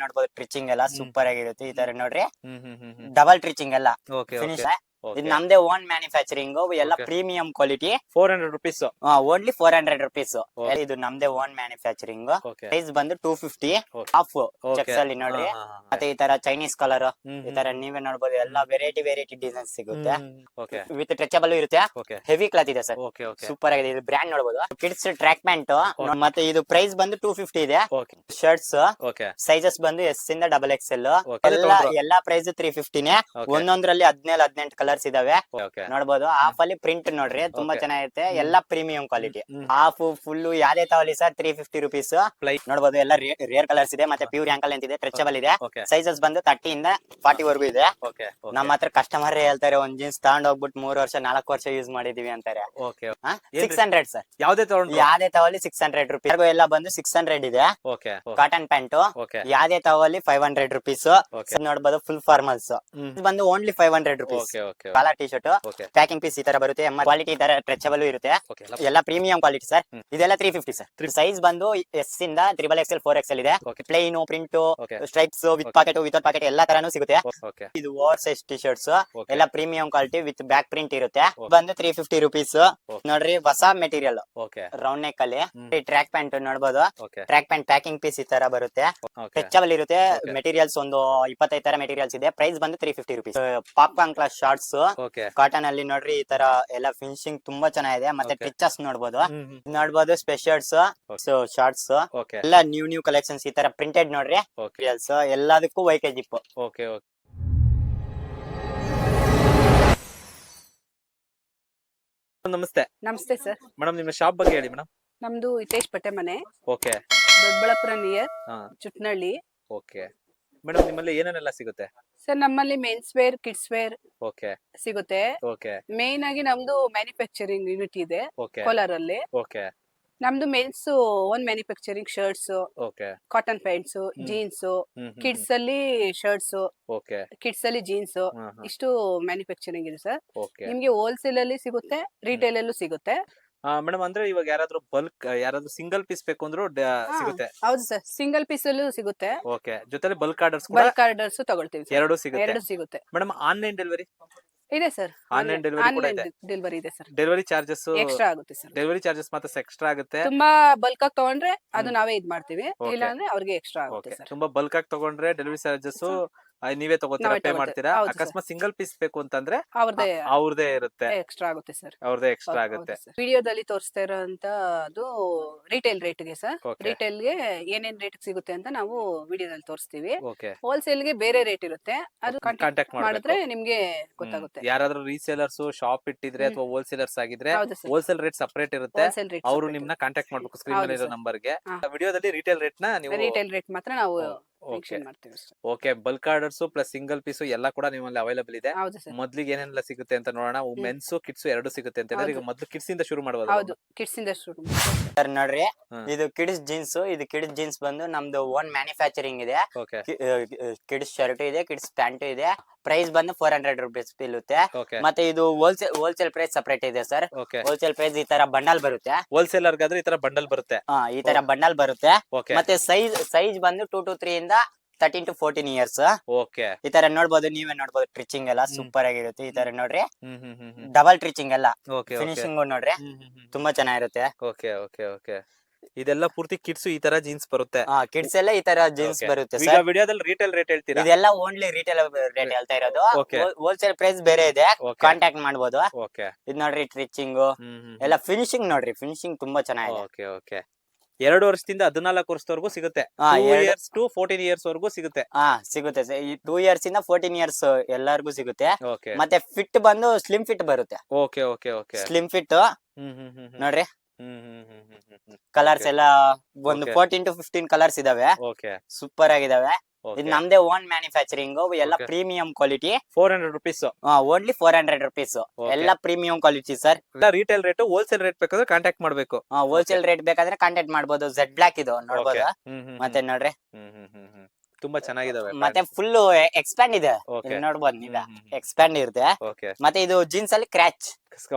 ನೋಡ್ಬೋದು ಟ್ರಿಚಿಂಗ್ ಎಲ್ಲ ಸೂಪರ್ ಆಗಿರುತ್ತೆ ಈ ತರ ನೋಡ್ರಿ ಹ್ಮ್ ಹ್ಮ್ ಹ್ಮ್ ಹ್ಮ್ ಡಬಲ್ ಟ್ರಿಚಿಂಗ್ ಎಲ್ಲ ಓಕೆ ಫಿನಿಶ್ ಓಕೆ ಇದು ನಮ್ದೇ ಓನ್ ಮ್ಯಾನುಫ್ಯಾಕ್ಚರಿಂಗ್ ಎಲ್ಲ Okay. Premium quality 400 rupees. Only 400 rupees Okay. ಇದು ನಮ್ದೇ ಓನ್ ಮ್ಯಾನುಫ್ಯಾಕ್ಚರಿಂಗ್ Okay. ಪ್ರೈಸ್ ಬಂದು 250 Okay. Half Okay. ಚೆಕ್ಸ್ ಅಲ್ಲಿ ನೋಡ್ರಿ ಹಾ, ಹಾ, ಹಾ. ಮತ್ತೆ ಈ ತರ ಚೈನೀಸ್ ಕಲರ್ ಹ್ಮ್, ಈ ತರ ಹ್ಮ್, ನೀವೇ ನೋಡ್ಬೋದು ಎಲ್ಲ ವೆರೈಟಿ ಡಿಸೈನ್ಸ್ ಸಿಗುತ್ತೆ ಓಕೆ ವಿತ್ ಸ್ಟ್ರೆಚಬಲ್ ಇರುತ್ತೆ ಓಕೆ ಹೆವಿ ಕ್ಲಾತ್ ಇದೆ ಸರ್ ಓಕೆ ಓಕೆ ಸೂಪರ್ ಆಗಿದೆ ಇದು ಬ್ರ್ಯಾಂಡ್ ನೋಡಬಹುದು ಕಿಡ್ಸ್ ಟ್ರ್ಯಾಕ್ ಪ್ಯಾಂಟ್ ಮತ್ತೆ ಇದು ಪ್ರೈಸ್ ಬಂದು 250 ಇದೆ ಓಕೆ ಶರ್ಟ್ಸ್ ಓಕೆ ಸೈಜಸ್ ಬಂದು ಎಸ್ ಇಂದ ಡಬಲ್ ಎಕ್ಸ್ಎಲ್ Okay. ಎಲ್ಲಾ ಪ್ರೈಸ್ 350 ನೇ Okay. ಒಂದೊಂದ್ರಲ್ಲಿ 17 ಕಲರ್ಸ್ ಇದಾವೆ ಓಕೆ ನೋಡಬಹುದು ಹಾಫ್ ಅಲ್ಲಿ ಪ್ರಿಂಟ್ ನೋಡ್ರಿ ತುಂಬಾ Okay. ಚೆನ್ನಾಗಿರುತ್ತೆ ಎಲ್ಲಾ ಪ್ರೀಮಿಯಂ ಕ್ವಾಲಿಟಿ ಹ್ಮ್. ಹಾಫ್ ಫುಲ್ ಯಾವ್ದೇ ತಗೊಳ್ಳಿ ಸರ್ 350 ರುಪೀಸ್ Plain. ನೋಡಬಹುದು ಎಲ್ಲ ರೇರ್ ಕಲರ್ಸ್ ಇದೆ ಮತ್ತೆ ಪ್ಯೂರ್ ಆಂಕಲ್ ಅಂತ ಇದೆ ಸ್ಟ್ರೆಚಬಲ್ ಇದೆ ಓಕೆ ಸೈಜಸ್ ಬಂದು 30 ಇಂದ 40 ವರೆಗೂ ಇದೆ ಓಕೆ ನಮ್ಮ ಹತ್ರ ಕಸ್ಟಮರ್ ಹೇಳ್ತಾರೆ ಒಂದ್ ಜೀನ್ಸ್ ತಗೊಂಡ್ ಹೋಗ್ಬಿಟ್ಟು 3 ವರ್ಷ 4 ವರ್ಷ ಯೂಸ್ ಮಾಡಿದೀವಿ ಅಂತಾರೆ ಓಕೆ 600 ಸರ್ ಯಾವ್ದೇ ತಗೊಂಡ್ರು ಯಾವ್ದೇ ತಗೊಳ್ಳಿ 600 ರುಪೀಸ್ ಎಲ್ಲ ಬಂದು 600 ಇದೆ ಓಕೆ ಕಾಟನ್ ಪ್ಯಾಂಟ್ ಓಕೆ ಯಾವ್ದೇ ತಗೊಳ್ಳಿ 500 ರುಪೀಸ್ Okay. ನೋಡಬಹುದು ಫುಲ್ ಫಾರ್ಮಲ್ಸ್ ಇದು ಬಂದು only 500 rupees okay okay collar T shirt okay packing piece ಈ ತರ ಬರುತ್ತೆ ಕ್ವಾಲಿಟಿ ಈ ತರ ಸ್ಟ್ರೆಚಬಲ್ ಇರುತ್ತೆ ಓಕೆ ಎಲ್ಲ ಪ್ರೀಮಿಯಂ ಕ್ವಾಲಿಟಿ ಸರ್ ಹ್ಮ್. ಇದೆಲ್ಲ 350 ಸರ್ ಸೈಜ್ ಬಂದು ಎಸ್ ಇಂದ XXL 4XL ಇದೆ Okay. Plain print Okay. Stripes with Okay. Pocket without pocket ಎಲ್ಲಾ ತರಾನು ಸಿಗುತ್ತೆ ಓಕೆ ಇದು over size T shirts Okay. ಎಲ್ಲ premium quality with back print ಇರುತ್ತೆ Okay. ಬಂದು 350 ರುಪೀಸ್ Okay. ನೋಡ್ರಿ ಹೊಸ ಮೆಟೀರಿಯಲ್ ಓಕೆ ರೌಂಡ್ ನೆಕ್ ಅಲ್ಲಿ ಹ್ಮ್. ಟ್ರ್ಯಾಕ್ ಪ್ಯಾಂಟ್ ನೋಡಬಹುದು okay track pant packing piece ಈ ತರ ಬರುತ್ತೆ ಓಕೆ ಸ್ಟ್ರೆಚಬಲ್ ಇರುತ್ತೆ Okay. ಮೆಟೀರಿಯಲ್ಸ್ ಒಂದು 25 ತರ ಮೆಟೀರಿಯಲ್ಸ್ ಇದೆ ಪ್ರೈಸ್ ಬಂದು 350 rupees popcorn class shorts okay cotton ಅಲ್ಲಿ ನೋಡ್ರಿ ಈ ತರ ಎಲ್ಲ ಫಿನಿಶಿಂಗ್ ತುಂಬಾ ಚೆನ್ನಾಗಿದೆ ಮತ್ತೆ Okay. ಟಿಚರ್ಸ್ ನೋಡಬಹುದು ಹ್ಮ್ ನೋಡಬಹುದು ಸ್ಪೆಷಲ್ಸ್ ಶಾರ್ಟ್ಸ್ ಓಕೆ ಎಲ್ಲ ನ್ಯೂ ಕಲೆಕ್ಷನ್ಸ್ ಈ ತರ ಪ್ರಿಂಟೆಡ್ ನೋಡ್ರಿ ಓಕೆ ಮೆಟೀರಿಯಲ್ಸ್ ಎಲ್ಲದಕ್ಕೂ ವೈಕೆ ಜಿಪ್ ಓಕೆ ಓಕೆ ನಮಸ್ತೆ ನಮಸ್ತೆ ಸರ್ ಮೇಡಮ್ ನಿಮ್ಮ ಶಾಪ್ ಬಗ್ಗೆ ಹೇಳಿ ಮೇಡಮ್ ನಮ್ದು ಹಿತೇಶ್ ಬಟ್ಟೆ ಮನೆ ಓಕೆ ದೊಡ್ಡಬಳ್ಳಾಪುರ ನಿಯರ್ ಹಾ ಚುಟ್ನಳ್ಳಿ ಓಕೆ ಮೇಡಮ್ ನಿಮ್ಮಲ್ಲಿ ಏನೇನೆಲ್ಲ ಸಿಗುತ್ತೆ ಸರ್ ನಮ್ಮಲ್ಲಿ men's wear kids wear okay ಸಿಗುತ್ತೆ ಓಕೆ ಮೇನ್ ಆಗಿ ನಮ್ದು ಮ್ಯಾನುಫ್ಯಾಕ್ಚರಿಂಗ್ ಯೂನಿಟ್ ಇದೆ ಓಕೆ ಕೋಲಾರ್ ಅಲ್ಲಿ ಓಕೆ ನಮ್ದು men's own manufacturing shirts okay cotton pants jeans kids ಅಲ್ಲಿ ಶರ್ಟ್ಸ್ ಓಕೆ ಕಿಡ್ಸ್ ಅಲ್ಲಿ ಜೀನ್ಸ್ ಇಷ್ಟು ಮ್ಯಾನುಫ್ಯಾಕ್ಚರಿಂಗ್ ಇದೆ ಸರ್ ಓಕೆ ನಿಮ್ಗೆ ಹೋಲ್ಸೇಲ್ ಅಲ್ಲಿ ಸಿಗುತ್ತೆ ರಿಟೇಲ್ ಅಲ್ಲೂ ಸಿಗುತ್ತೆ ಮೇಡಮ್ ಅಂದ್ರೆ ಇವಾಗ ಯಾರಾದ್ರೂ ಬಲ್ಕ್ ಯಾರಾದ್ರೂ ಸಿಂಗಲ್ ಪೀಸ್ ಬೇಕು ಅಂದ್ರೂ ಹಾ, ಸಿಗುತ್ತೆ ಹೌದು ಸರ್ ಸಿಂಗಲ್ ಪೀಸ್ ಅಲ್ಲೂ ಸಿಗುತ್ತೆ ಓಕೆ ಜೊತೆಲಿ ಬಲ್ಕ್ ಆರ್ಡರ್ಸ್ ಕೂಡ ಬಲ್ಕ್ ಆರ್ಡರ್ಸ್ ತಗೊಳ್ತೀವಿ sir. ಎರಡು ಸಿಗುತ್ತೆ ಎರಡು ಸಿಗುತ್ತೆ ಮೇಡಮ್ ಆನ್ಲೈನ್ ಡೆಲಿವರಿ ಇದೆ ಸರ್ Online delivery ಕೂಡ ಇದೆ. ಡೆಲಿವರಿ ಇದೆ ಸರ್ ಡೆಲಿವರಿ ಚಾರ್ಜಸ್ ಎಕ್ಸ್ಟ್ರಾ ಆಗುತ್ತೆ ಸರ್ ಡೆಲಿವರಿ ಚಾರ್ಜಸ್ ಮಾತ್ರ ಎಕ್ಸ್ಟ್ರಾ ಆಗುತ್ತೆ ತುಂಬಾ ಬಲ್ಕ್ ಆಗಿ ತಗೊಂಡ್ರೆ ಅದು ಹ್ಮ್. ನಾವೇ ಇದ್ ಮಾಡ್ತೀವಿ Okay. ಇಲ್ಲ ಅಂದ್ರೆ ಅವ್ರಿಗೆ ಎಕ್ಸ್ಟ್ರಾ ಆಗುತ್ತೆ ಓಕೆ ಸರ್ ತುಂಬಾ ಬಲ್ಕ್ ಆಗಿ ತಗೊಂಡ್ರೆ ಡೆಲಿವರಿ ಚಾರ್ಜಸ್ ನೀವೇ ತಗೋತೀರಾ ನಾವೇ ಪೇ ತಗೊಳ್ತೇವೆ. ಮಾಡ್ತೀರಾ ಹೌದು sir. ಅಕಸ್ಮಾತ್ ಸಿಂಗಲ್ ಪೀಸ್ ಬೇಕು ಅಂತಂದ್ರೆ ಅವ್ರದೇ ಅವ್ರದೇ ಇರುತ್ತೆ ಎಕ್ಸ್ಟ್ರಾ ಆಗುತ್ತೆ ಸರ್ ಅವ್ರದೇ ಎಕ್ಸ್ಟ್ರಾ ಆಗುತ್ತೆ ವಿಡಿಯೋದಲ್ಲಿ ತೋರಿಸ್ತಾ ಇರೋಂತ ಅದು ರಿಟೇಲ್ ರೇಟ್ಗೆ ಸರ್ Okay. ರಿಟೇಲ್ಗೆ ಏನೇನ್ ರೇಟ್ ಸಿಗುತ್ತೆ ಅಂತ ನಾವು ವಿಡಿಯೋದಲ್ಲಿ ತೋರಿಸ್ತೀವಿ ಓಕೆ ಹೋಲ್ಸೇಲ್ಗೆ ಬೇರೆ ರೇಟ್ ಇರುತ್ತೆ ಅದು ಕಾಂಟ್ಯಾಕ್ಟ್ ಕಾಂಟ್ಯಾಕ್ಟ್ ಮಾಡಿದ್ರೆ ಮಾಡಿದ್ರೆ ನಿಮ್ಗೆ ಗೊತ್ತಾಗುತ್ತೆ ಯಾರಾದ್ರೂ ರೀಸೇಲರ್ಸ್ ಶಾಪ್ ಇಟ್ಟಿದ್ರೆ ಹ್ಮ್. ಅಥವಾ ಹೋಲ್ಸೇಲರ್ಸ್ ಆಗಿದ್ರೆ ಹೌದು ಸರ್ ಹೋಲ್ಸೇಲ್ ರೇಟ್ ಸಪರೇಟ್ ಇರುತ್ತೆ ಹೋಲ್ಸೇಲ್ ರೇಟ್ ಅವರು ನಿಮ್ನ ಕಾಂಟ್ಯಾಕ್ಟ್ ಮಾಡ್ಬೇಕು ಸ್ಕ್ರೀನ್ ಹೌದು ಮೇಲೆ ಇರೋ sir. ನಂಬರ್ಗೆ ಹಾ. ವಿಡಿಯೋದಲ್ಲಿ ರಿಟೇಲ್ ರೇಟ್ ನ ನೀವು ರಿಟೇಲ್ ರೇಟ್ ಮಾತ್ರ ನಾವು ಓಕೆ ಮೆನ್ಷನ್ ಮಾಡ್ತೀವಿ sir. Okay bulk orders plus single piece ಎಲ್ಲ ಕೂಡ ನಿಮ್ಮಲ್ಲಿ ಅವೈಲೇಬಲ್ ಇದೆ ಹೌದು ಸರ್ ಮೊದ್ಲಿಗೆ ಏನೆಲ್ಲ ಸಿಗುತ್ತೆ ಅಂತ ನೋಡೋಣ ಮೆನ್ಸ್ ಕಿಡ್ಸ್ ಎರಡು ಸಿಗುತ್ತೆ ಅಂತ ಹೇಳಿದ್ರೆ ಈಗ ಹೌದು. ಮೊದ್ಲು ಕಿಡ್ಸ್ ಇಂದ ಶುರು ಮಾಡಬಹುದು ಹೌದು ಕಿಡ್ಸ್ ಇಂದ ಶುರು ಸರ್ ನೋಡ್ರಿ ಹ್ಮ್. ಇದು ಕಿಡ್ಸ್ ಜೀನ್ಸ್ ಇದು ಕಿಡ್ಸ್ ಜೀನ್ಸ್ ಬಂದು ನಮ್ದು ಓನ್ ಮ್ಯಾನುಫ್ಯಾಕ್ಚರಿಂಗ್ ಇದೆ ಓಕೆ ಕಿಡ್ಸ್ ಶರ್ಟ್ ಇದೆ ಕಿಡ್ಸ್ ಪ್ಯಾಂಟ್ ಇದೆ ಪ್ರೈಸ್ ಬಂದು 400 ರುಪೀಸ್ ಬೀಳುತ್ತೆ ಓಕೆ ಮತ್ತೆ ಇದು ಹೋಲ್ಸೇಲ್ ಪ್ರೈಸ್ ಸಪರೇಟ್ ಇದೆ ಸರ್ ಓಕೆ ಹೋಲ್ಸೇಲ್ ಪ್ರೈಸ್ ಈ ತರ ಬಂಡಲ್ ಬರುತ್ತೆ ಹೋಲ್ಸೇಲರ್ ಗಾದ್ರೆ ಈ ತರ ಬಂಡಲ್ ಬರುತ್ತೆ ಈ ತರ ಬಂಡಲ್ ಬರುತ್ತೆ ಓಕೆ ಮತ್ತೆ ಸೈಜ್ ಬಂದು 2 to 3 ಇಂದ 13 to 14 ಇಯರ್ಸ್ ಓಕೆ ಈ ತರ ನೋಡ್ಬೋದು ನೀವೇ ನೋಡ್ಬೋದು ಟ್ರಿಚಿಂಗ್ ಎಲ್ಲ ಸೂಪರ್ ಆಗಿರುತ್ತೆ ಈ ತರ ನೋಡ್ರಿ ಹ್ಮ್ ಹ್ಮ್ ಹ್ಮ್ ಹ್ಮ್ ಡಬಲ್ ಟ್ರಿಚಿಂಗ್ ಎಲ್ಲ ಓಕೆ ಫಿನಿಶಿಂಗ್ ನೋಡ್ರಿ ಹ್ಮ್ ಹ್ಮ್ ಹ್ಮ್ ತುಂಬಾ ಚೆನ್ನಾಗಿರುತ್ತೆ ಓಕೆ ಓಕೆ ಓಕೆ ಇದೆಲ್ಲ ಪೂರ್ತಿ ಕಿಡ್ಸ್ ಈ ತರ ಜೀನ್ಸ್ ಬರುತ್ತೆ ಕಿಡ್ಸ್ ಎಲ್ಲ ಈ ತರ ಜೀನ್ಸ್ Okay. ಬರುತ್ತೆ ಈಗ ಸರ್ ವಿಡಿಯೋದಲ್ಲಿ ರಿಟೇಲ್ ರೇಟ್ ಹೇಳ್ತೀರಾ ಇದೆಲ್ಲ ಓನ್ಲಿ ರಿಟೇಲ್ ರೇಟ್ ಹೇಳ್ತಾ ಇರೋದು Okay. ಹೋಲ್ಸೇಲ್ ಪ್ರೈಸ್ ಬೇರೆ ಇದೆ Okay. ಕಾಂಟ್ಯಾಕ್ಟ್ ಮಾಡ್ಬೋದು ಓಕೆ ಇದ್ ನೋಡ್ರಿ ಟ್ರಿಚಿಂಗ್ ಹ್ಮ್ ಹ್ಮ್ ಎಲ್ಲ ಫಿನಿಶಿಂಗ್ ನೋಡ್ರಿ ಫಿನಿಶಿಂಗ್ ತುಂಬಾ ಚೆನ್ನಾಗಿದೆ ಓಕೆ ಓಕೆ 2 ವರ್ಷದಿಂದ 14 ವರ್ಷದವರೆಗೂ ಸಿಗುತ್ತೆ ಹಾ, 2 ಎರಡು- ಇಯರ್ಸ್ ಟು 14 ಇಯರ್ಸ್ ವರೆಗೂ ಸಿಗುತ್ತೆ ಸಿಗುತ್ತೆ ಸರ್ ಈ 2 ಇಯರ್ಸ್ ಇಂದ 14 ಇಯರ್ಸ್ ಎಲ್ಲರಿಗೂ ಸಿಗುತ್ತೆ ಓಕೆ ಮತ್ತೆ ಫಿಟ್ ಬಂದು ಸ್ಲಿಮ್ ಫಿಟ್ ಬರುತ್ತೆ okay okay okay slim fit hmm hmm hmm ನೋಡ್ರಿ ಹ್ಮ್ ಹ್ಮ್ ಹ್ಮ್ ಹ್ಮ್ ಹ್ಮ್ ಕಲರ್ಸ್ ಎಲ್ಲ ಒಂದು Okay. 14 to 15 ಕಲರ್ಸ್ ಇದಾವೆ ಓಕೆ ಸೂಪರ್ ಆಗಿದಾವೆ ಓಕೆ ಇದು ನಮ್ದೇ ಓನ್ ಮ್ಯಾನುಫ್ಯಾಕ್ಚರಿಂಗ್ ಎಲ್ಲ Okay. Premium quality 400 rupees only 400 rupees ಎಲ್ಲ premium quality sir retail rate wholesale rate ಬೇಕಾದ್ರೆ ಕಾಂಟ್ಯಾಕ್ಟ್ ಮಾಡ್ಬೇಕು ಹೋಲ್ಸೇಲ್ ರೇಟ್ ಬೇಕಾದ್ರೆ ಕಾಂಟ್ಯಾಕ್ಟ್ ಮಾಡ್ಬೋದು Z ಬ್ಲಾಕ್ ಇದು ನೋಡ್ಬೋದು ಹ್ಮ್ ಹ್ಮ್ ಮತ್ತೆ ನೋಡ್ರಿ ಹ್ಮ್ ಹ್ಮ್ ಹ್ಮ್ ಹ್ಮ್ ತುಂಬಾ ಚೆನ್ನಾಗಿದಾವೆ ಮತ್ತೆ ಫುಲ್ ಎಕ್ಸ್ಪ್ಯಾಂಡ್ ಇದೆ ಓಕೆ ಇಲ್ಲಿ ನೋಡ್ಬೋದು ನೀವ ಹ್ಮ್ ಹ್ಮ್. ಎಕ್ಸ್ಪ್ಯಾಂಡ್ ಇರುತ್ತೆ ಓಕೆ ಮತ್ತೆ ಇದು ಜೀನ್ಸ್ ಅಲ್ಲಿ ಕ್ರ್ಯಾಚ್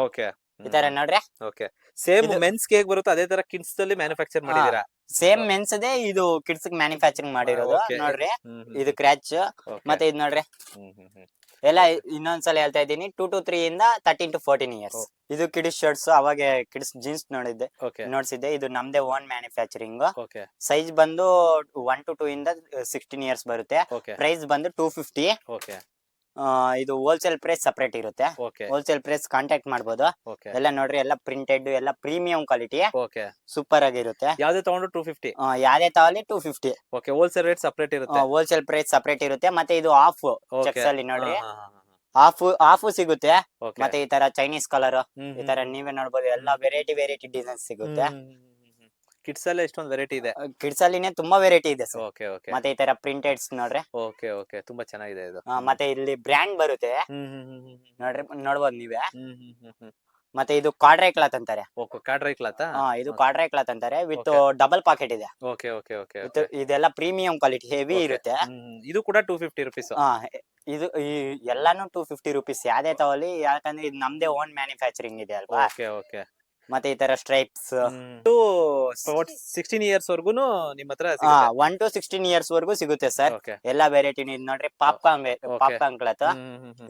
ಓಕೆ ಈ ತರ ನೋಡ್ರಿ ಓಕೆ ಸೇಮ್ ಇದು- ಮೆನ್ಸ್ ಹೇಗ್ ಬರುತ್ತೋ ಅದೇ ತರ ಕಿಡ್ಸ್ ಅಲ್ಲಿ ಮ್ಯಾನುಫ್ಯಾಕ್ಚರ್ ಮಾಡಿದೀರಾ ಸೇಮ್ ಮೆನ್ಸ್ ಇದೆ, ಇದು ಕಿಡ್ಸ್ ಮ್ಯಾನುಫ್ಯಾಕ್ಚರಿಂಗ್ ಮಾಡಿರೋದು. Okay. ನೋಡ್ರಿ ಹ್ಮ್ ಇದು ಕ್ರ್ಯಾಚ್. Okay. ಮತ್ತೆ ಇದು ನೋಡ್ರಿ ಹ್ಮ್ ಹ್ಮ್ ಹ್ಮ್ ಎಲ್ಲ ಇನ್ನೊಂದ್ಸಲ ಹೇಳ್ತಾ ಇದ್ದೀನಿ, 2 to 3 ಇಂದ 13 to 14 ಇಯರ್ಸ್. ಇದು ಕಿಡ್ಸ್ ಶರ್ಟ್ಸ್, ಅವಾಗ ಕಿಡ್ಸ್ ಜೀನ್ಸ್ ನೋಡಿದ್ದೆ, ಓಕೆ ನೋಡ್ಸಿದ್ದೆ. ಇದು ನಮ್ದೇ ಓನ್ ಮ್ಯಾನುಫ್ಯಾಕ್ಚರಿಂಗ್. ಓಕೆ ಸೈಜ್ ಬಂದು 1 to 2 ಇಂದ 16 ಇಯರ್ಸ್ ಬರುತ್ತೆ. ಓಕೆ ಪ್ರೈಸ್ ಬಂದು 250. ಓಕೆ ಇದು ಹೋಲ್ಸೇಲ್ ಪ್ರೈಸ್ ಸಪರೇಟ್ ಇರುತ್ತೆ. ಓಕೆ ಹೋಲ್ಸೇಲ್ ಪ್ರೈಸ್ ಕಾಂಟ್ಯಾಕ್ಟ್ ಮಾಡ್ಬೋದು. ಓಕೆ ಎಲ್ಲ ನೋಡ್ರಿ, ಎಲ್ಲ ಪ್ರಿಂಟೆಡ್, ಎಲ್ಲ ಪ್ರೀಮಿಯಂ ಕ್ವಾಲಿಟಿ, ಓಕೆ ಸೂಪರ್ ಆಗಿರುತ್ತೆ. ಯಾವ್ದೇ ತಗೊಂಡ್ರು 250. ಯಾವ್ದೇ ತಗೊಳ್ಳಿ 250. ಓಕೆ ಹೋಲ್ಸೇಲ್ ರೇಟ್ ಸಪರೇಟ್ ಇರುತ್ತೆ. ಹೋಲ್ಸೇಲ್ ಪ್ರೈಸ್ ಸಪರೇಟ್ ಇರುತ್ತೆ. ಮತ್ತೆ ಇದು ಆಫ್ ಓಕೆ ಚೆಕ್ಸ್ ಅಲ್ಲಿ ನೋಡ್ರಿ, ಆಫ್ ಸಿಗುತ್ತೆ. ಓಕೆ ಮತ್ತೆ ಈ ತರ ಚೈನೀಸ್ ಕಲರ್, ಹ್ಮ್ ಈ ತರ ನೀವೇ ನೋಡ್ಬೋದು, ಎಲ್ಲ ವೆರೈಟಿ ಡಿಸೈನ್ಸ್ ಸಿಗುತ್ತೆ. ಕಿಡ್ಸ್ ಅಲ್ಲೇ ಎಷ್ಟೊಂದು ವೆರೈಟಿ ಇದೆ. ಕಿಡ್ಸ್ ಅಲ್ಲಿನೇ ತುಂಬಾ ವೆರೈಟಿ ಇದೆ ಸರ್. ಓಕೆ ಓಕೆ ಮತ್ತೆ ಈ ತರ ಪ್ರಿಂಟೆಡ್ಸ್ ನೋಡ್ರಿ. ಓಕೆ ಓಕೆ ತುಂಬಾ ಚೆನ್ನಾಗಿದೆ ಇದು. ಮತ್ತೆ ಇಲ್ಲಿ ಬ್ರ್ಯಾಂಡ್ ಬರುತ್ತೆ, ಹ್ಮ್ ಹ್ಮ್ ಹ್ಮ್ ಹ್ಮ್ ನೋಡ್ರಿ, ನೋಡ್ಬೋದು ನೀವೇ. ಹ್ಮ್ ಹ್ಮ್ ಹ್ಮ್ ಹ್ಮ್ ಮತ್ತೆ ಇದು ಕಾಡ್ರೈ ಕ್ಲಾತ್ ಅಂತಾರೆ. ಓಕೆ ಕಾಡ್ರೈ ಕ್ಲಾತಾ. ಇದು ಕಾಡ್ರೈ ಕ್ಲಾತ್ ಅಂತಾರೆ, ವಿತ್ ಡಬಲ್ ಪಾಕೆಟ್ ಇದೆ. ಓಕೆ ಓಕೆ ಓಕೆ ಇದೆಲ್ಲ ಪ್ರೀಮಿಯಂ ಕ್ವಾಲಿಟಿ, ಹೆವಿ ಇರುತ್ತೆ. ಇದು ಕೂಡ 250 ರುಪೀಸ್. ಇದು ಎಲ್ಲಾನು 250 ರುಪೀಸ್ ಯಾವ್ದೇ ತಗೊಳ್ಳಿ, ಯಾಕಂದ್ರೆ ಇದು ನಮ್ದೇ ಓನ್ ಮ್ಯಾನುಫ್ಯಾಕ್ಚರಿಂಗ್ ಇದೆ ಅಲ್ವಾ. ಓಕೆ ಓಕೆ ಮತ್ತೆ ಈ ತರ ಸ್ಟ್ರೈಪ್ಸ್. 16 ಇಯರ್ಸ್ ವರ್ಗುನು ನಿಮ್ಮ ಹತ್ರ 1 to 16 ಇಯರ್ಸ್ ವರ್ಗೂ ಸಿಗುತ್ತೆ ಸರ್. ಓಕೆ ಎಲ್ಲಾ ವೆರೈಟಿ ನೋಡ್ರಿ, ಪಾಪ್ಕಾರ್ನ್ ಕ್ಲಾತ್.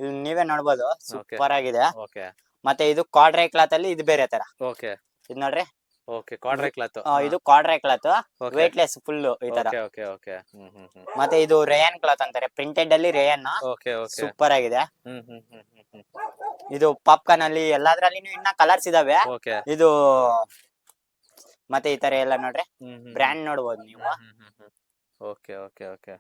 ಇಲ್ಲಿ ನೀವೇ ನೋಡ್ಬೋದು, ಸೂಪರ್ ಆಗಿದೆ. ಓಕೆ ಮತ್ತೆ ಇದು ಕಾಡ್ರೈ ಕ್ಲಾತ್ ಅಲ್ಲಿ ಇದು ಬೇರೆ ತರ. ಓಕೆ ಇದು ನೋಡ್ರಿ, ಓಕೆ ಕಾಡ್ರೈ ಕ್ಲಾತ್. ಇದು ಕಾಡ್ರೈ ಕ್ಲಾತ್, Okay. ವೇಟ್ಲೆಸ್ ಫುಲ್ ಈ ತರ. Okay okay okay hmm hmm hmm ಮತ್ತೆ ಇದು ರೇಯನ್ ಕ್ಲಾತ್ ಅಂತಾರೆ, ಪ್ರಿಂಟೆಡ್ ಅಲ್ಲಿ ರೇಯನ್, ಓಕೆ ಓಕೆ ಸೂಪರ್ ಆಗಿದೆ. ಹ್ಮ್ ಹ್ಮ್ ಹ್ಮ್ ಹ್ಮ್ ಹ್ಮ್ ಇದು ಪಾಪ್ಕಾರ್ನ್ ಅಲ್ಲಿ ಎಲ್ಲಾದ್ರಲ್ಲಿನೂ ಇನ್ನ ಕಲರ್ಸ್ ಇದಾವೆ. ಓಕೆ ಇದು ಮತ್ತೆ ಈ ತರ ಎಲ್ಲ ನೋಡ್ರಿ, ಹ್ಮ್ ಹ್ಮ್ ಬ್ರ್ಯಾಂಡ್ ನೋಡ್ಬೋದು ನೀವು. ಓಕೆ ಓಕೆ ಓಕೆ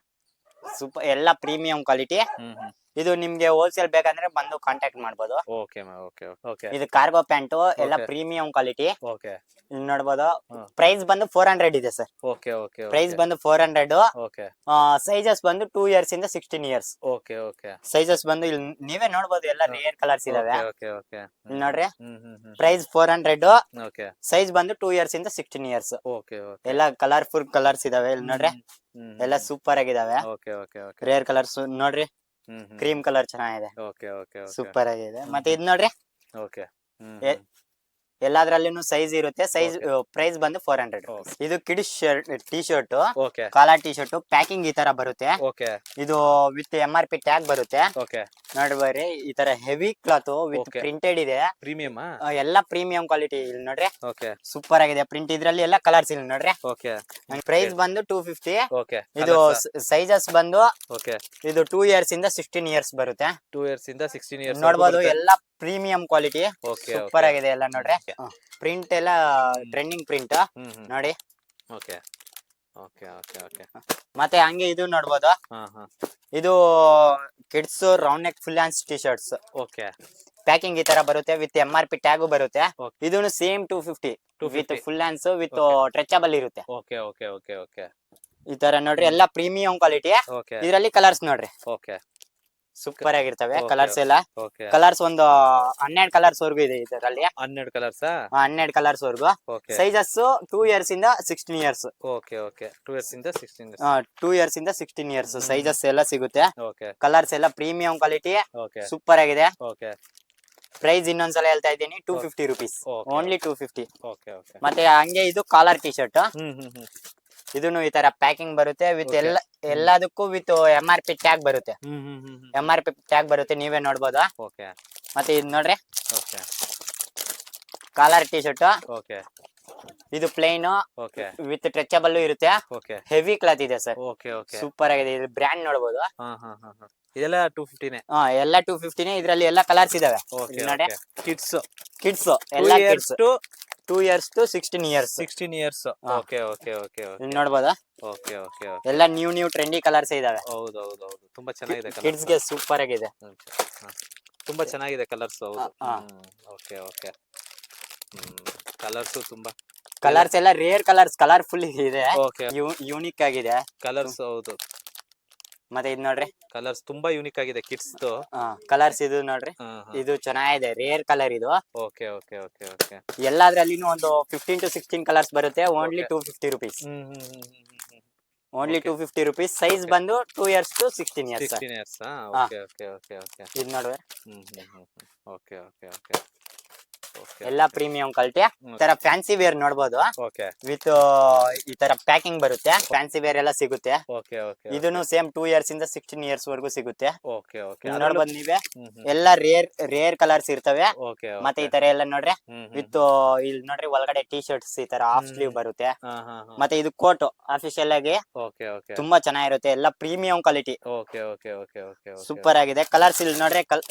ಸೂಪರ್, ಎಲ್ಲ ಪ್ರೀಮಿಯಂ ಕ್ವಾಲಿಟಿ. ಹ್ಮ್ ಹ್ಮ್ ಇದು ನಿಮ್ಗೆ ಹೋಲ್ಸೇಲ್ ಬೇಕಂದ್ರೆ ಬಂದು ಕಾಂಟ್ಯಾಕ್ಟ್ ಮಾಡ್ಬೋದು. ಓಕೆ ಓಕೆ ಓಕೆ ಇದು ಕಾರ್ಗೋ ಪ್ಯಾಂಟ್, ಎಲ್ಲ Okay. Premium quality. ಓಕೆ ಇಲ್ಲಿ ನೋಡ್ಬೋದು. ಹ್ಮ್. ಪ್ರೈಸ್ ಬಂದು 400 ಇದೆ ಸರ್. ಓಕೆ ಓಕೆ ಪ್ರೈಸ್ ಬಂದು 400. ಓಕೆ ಸೈಜಸ್ ಬಂದು 2 ಇಯರ್ಸ್ ಇಂದ 16 ಇಯರ್ಸ್. ಓಕೆ ಓಕೆ ಸೈಜಸ್ ಬಂದು ಇಲ್ಲಿ ನೀವೇ ನೋಡ್ಬೋದು, ಎಲ್ಲ ರೇರ್ ಕಲರ್ಸ್ ಇದಾವೆ. ಓಕೆ ಓಕೆ ಇಲ್ಲಿ ನೋಡ್ರಿ, hmm hmm hmm price 400. Okay size ಬಂದು 2 ಇಯರ್ಸ್ ಇಂದ 16 ಇಯರ್ಸ್. ಓಕೆ ಓಕೆ ಎಲ್ಲ ಕಲರ್ಫುಲ್ ಕಲರ್ಸ್ ಇದಾವೆ. ಇಲ್ಲಿ ನೋಡ್ರಿ, ಎಲ್ಲ ಸೂಪರ್ ಆಗಿದಾವೆ. Okay okay okay rare colours ನೋಡ್ರಿ, ಹ್ಮ್ ಹ್ಮ್ ಕ್ರೀಮ್ ಕಲರ್ ಚೆನ್ನಾಗಿದೆ, ಓಕೆ ಓಕೆ ಸೂಪರ್ ಆಗಿದೆ. ಮತ್ತೆ ಇದ್ ನೋಡ್ರಿ, ಓಕೆ ಹ್ಮ್ ಎ- ಎಲ್ಲಾದ್ರಲ್ಲಿನೂ ಸೈಜ್ ಇರುತ್ತೆ. Size Okay. ಪ್ರೈಸ್ ಬಂದು 400. Okay. ಇದು kids shirt, T shirt, okay collar T shirt, packing ಈ ತರ ಬರುತ್ತೆ. ಓಕೆ ಇದು ವಿತ್ MRP ಟ್ಯಾಗ್ ಬರುತ್ತೆ. ಓಕೆ ನೋಡಿ ಬರ್ರಿ, ಈ ತರ heavy cloth with Okay. Printed ಇದೆ. ಪ್ರೀಮಿಯಮ್ ಎಲ್ಲ ಪ್ರೀಮಿಯಂ ಕ್ವಾಲಿಟಿ. ಇಲ್ಲಿ ನೋಡ್ರಿ, ಓಕೆ ಸೂಪರ್ ಆಗಿದೆ ಪ್ರಿಂಟ್. ಇದ್ರಲ್ಲಿ ಎಲ್ಲ ಕಲರ್ಸ್ ಇಲ್ಲಿ ನೋಡ್ರಿ. ಓಕೆ ಪ್ರೈಸ್ ಬಂದು 250. ಓಕೆ ಇದು ಸೈಜಸ್ ಬಂದು ಓಕೆ ಇದು 2 ಇಯರ್ಸ್ ಇಂದ 16 ಇಯರ್ಸ್ ಬರುತ್ತೆ. 2 ಇಯರ್ಸ್ ಇಂದ 16 ಇಯರ್ಸ್ ನೋಡ್ಬೋದು, ಎಲ್ಲ ಪ್ರೀಮಿಯಂ ಕ್ವಾಲಿಟಿ, ಓಕೆ ಸೂಪರ್ ಆಗಿದೆ ಎಲ್ಲ ನೋಡ್ರಿ. ಪ್ರಿಂಟ್ ಎಲ್ಲ ಟ್ರೆಂಡಿಂಗ್ ಪ್ರಿಂಟ್ ಹ್ಮ್ ಹ್ಮ್ ನೋಡಿ. ಓಕೆ ಓಕೆ ಓಕೆ ಓಕೆ ಮತ್ತೆ ಹಂಗೆ ಇದು ನೋಡ್ಬೋದು, ಹಾ ಹಾ ಇದು kids round neck full hands T shirts. Okay packing ಈ ತರ ಬರುತ್ತೆ, ವಿತ್ MRP ಟ್ಯಾಗು ಬರುತ್ತೆ. Okay. ಇದನ್ನು same 250 with 250. Full hands with Okay. Stretchable ಇರುತ್ತೆ. ಓಕೆ ಓಕೆ ಓಕೆ ಓಕೆ ಈ ತರ ನೋಡ್ರಿ, ಎಲ್ಲ ಪ್ರೀಮಿಯಂ ಕ್ವಾಲಿಟಿ. ಓಕೆ ಇದರಲ್ಲಿ ಕಲರ್ಸ್ ನೋಡ್ರಿ, ಓಕೆ ಸೂಪರ್ ಆಗಿರ್ತವೆ Okay. ಕಲರ್ಸ್ ಎಲ್ಲ. ಓಕೆ ಕಲರ್ಸ್ ಒಂದು 12 ಕಲರ್ಸ್ ವರ್ಗು ಇದೆ ಇದರಲ್ಲಿ. 12 ಕಲರ್ಸಾ 12 ಕಲರ್ಸ್ ವರ್ಗು. ಓಕೆ ಸೈಜಸ್ 2 ಇಯರ್ಸ್ ಇಂದ 16 ಇಯರ್ಸ್. ಓಕೆ ಓಕೆ 2 ಇಯರ್ಸ್ ಇಂದ 16 ಇಯರ್ಸ್ 2 ಇಯರ್ಸ್ ಇಂದ 16 ಇಯರ್ಸ್ ಸೈಜಸ್ ಎಲ್ಲ ಸಿಗುತ್ತೆ. ಓಕೆ ಕಲರ್ಸ್ ಎಲ್ಲ ಪ್ರೀಮಿಯಂ ಕ್ವಾಲಿಟಿ, ಓಕೆ ಸೂಪರ್ ಆಗಿದೆ. ಓಕೆ ಪ್ರೈಸ್ ಇನ್ನೊಂದ್ಸಲ ಹೇಳ್ತಾ ಇದ್ದೀನಿ, 250 rupees, Okay. Only 250. Okay okay ಮತ್ತೆ ಹಂಗೆ ಇದು ಕಾಲರ್ ಟಿ ಶರ್ಟ್. ಹ್ಮ್ ಹ್ಮ್ ಹ್ಮ್ ಇದನ್ನು ಈ ತರ ಪ್ಯಾಕಿಂಗ್ ಬರುತ್ತೆ, ವಿತ್ Okay. ಎಲ್ಲದಕ್ಕೂ ವಿತ್ MRP ಟ್ಯಾಗ್ ಬರುತ್ತೆ. ಹ್ಮ್ ಹ್ಮ್ ಹ್ಮ್ MRP ಟ್ಯಾಗ್ ಬರುತ್ತೆ, ನೀವೇ ನೋಡ್ಬೋದು. ಓಕೆ ಮತ್ತೆ ಇದು ನೋಡ್ರಿ, okay collar T shirt. Okay ಇದು ಪ್ಲೇನ್ ಓಕೆ ವಿತ್ ಸ್ಟ್ರೆಚಬಲ್ ಇರುತ್ತೆ. ಓಕೆ ಹೆವಿ ಕ್ಲಾತ್ ಇದೆ ಸರ್, ಓಕೆ ಓಕೆ ಸೂಪರ್ ಆಗಿದೆ. ಇದು ಬ್ರ್ಯಾಂಡ್ ನೋಡ್ಬೋದು. ಹಾ ಹಾ ಹಾ ಹಾ ಇದೆಲ್ಲ 250ನೇ. ಎಲ್ಲ 250ನೇ. ಇದ್ರಲ್ಲಿ ಎಲ್ಲ ಕಲರ್ಸ್ ಇದಾವೆ. ಓಕೆ ಇಲ್ಲಿ ನೋಡಿ, ಕಿಡ್ಸ್ ಕಿಡ್ಸ್ ಎಲ್ಲ 2 kids, to 2 years to 16 years. 16 years. ಹಾ. ಓಕೆ ಓಕೆ ಓಕೆ ಓಕೆ ಇಲ್ಲಿ ನೋಡ್ಬೋದಾ, ಓಕೆ ಓಕೆ ಎಲ್ಲ ನ್ಯೂ ಟ್ರೆಂಡಿ ಕಲರ್ಸ್ ಇದಾವೆ. ಹೌದು ಹೌದು ಹೌದು ತುಂಬಾ ಚೆನ್ನಾಗಿದೆ ಕಿಡ್ಸ್ ಗೆ ಸೂಪರ್ ಆಗಿದೆ. ತುಂಬಾ ಚೆನ್ನಾಗಿದೆ ಕಲರ್ಸ್. ಹೌದು ಹಾ. ಓಕೆ ಓಕೆ ಕಲರ್ಸ್ ತುಂಬಾ ಕಲರ್ಸ್ ಎಲ್ಲ ರೇರ್ ಕಲರ್ಸ್, ಕಲರ್ಫುಲ್ ಇದೆ, ಓಕೆ ಯೂನಿಕ್ ಆಗಿದೆ. ಕಲರ್ಸ್ ಹೌದು ಮತ್ತೆ ಇದು ನೋಡ್ರಿ, ಕಲರ್ಸ್ ತುಂಬಾ ಯೂನಿಕ್ ಆಗಿದೆ ಕಿಡ್ಸ್. ಕಲರ್ಸ್ ಇದು ನೋಡ್ರಿ, ಇದು ಚೆನ್ನಾಗಿದೆ, ರೇರ್ ಕಲರ್ ಇದು. ಓಕೆ ಓಕೆ ಓಕೆ ಓಕೆ ಎಲ್ಲಾದ್ರಲ್ಲಿನೂ ಒಂದು 15 to 16 ಕಲರ್ಸ್ ಬರುತ್ತೆ. Only Okay. 250 rupees, hmm hmm hmm only Okay. 250 rupees. Size Okay. ಬಂದು 2 years to 16 years. 16 years. Okay okay okay okay ಇದು ನೋಡ್ರಿ, ಓಕೆ ಓಕೆ ಓಕೆ ಓಕೆ ಎಲ್ಲ premium quality. ಈ ತರ fancy wear ನೋಡ್ಬೋದು, ಓಕೆ ವಿತ್ ಈ ತರ ಪ್ಯಾಕಿಂಗ್ ಬರುತ್ತೆ. ಫ್ಯಾನ್ಸಿ ವೇರ್ ಎಲ್ಲ ಸಿಗುತ್ತೆ. ಓಕೆ ಓಕೆ ಇದನ್ನು ಸೇಮ್ 2 ಇಯರ್ಸ್ ಇಂದ 16 ಇಯರ್ಸ್ ವರೆಗೂ ಸಿಗುತ್ತೆ. ಓಕೆ ಓಕೆ ಇಲ್ಲಿ ನೋಡ್ಬೋದು ನೀವೇ, ಹ್ಮ್ ಹ್ಮ್ ಎಲ್ಲ ರೇರ್ ಕಲರ್ಸ್ ಇರ್ತವೆ. ಓಕೆ ಮತ್ತೆ ಈ ತರ ಎಲ್ಲ ನೋಡ್ರಿ ಹ್ಮ್ ವಿತ್ ಇಲ್ಲಿ ನೋಡ್ರಿ ಒಳಗಡೆ ಟಿ ಶರ್ಟ್ಸ್ ಈ ತರ ಹಾಫ್ ಸ್ಲೀವ್ ಬರುತ್ತೆ. ಹಾ ಹಾ ಹಾ ಮತ್ತೆ ಇದು ಕೋಟ್ ಅಫಿಷಿಯಲ್ ಆಗಿ ಓಕೆ ಓಕೆ ತುಂಬಾ ಚೆನ್ನಾಗಿರುತ್ತೆ. ಎಲ್ಲ premium quality, okay okay okay okay super ಆಗಿದೆ. ಕಲರ್ಸ್ ಇಲ್ಲಿ ನೋಡ್ರಿ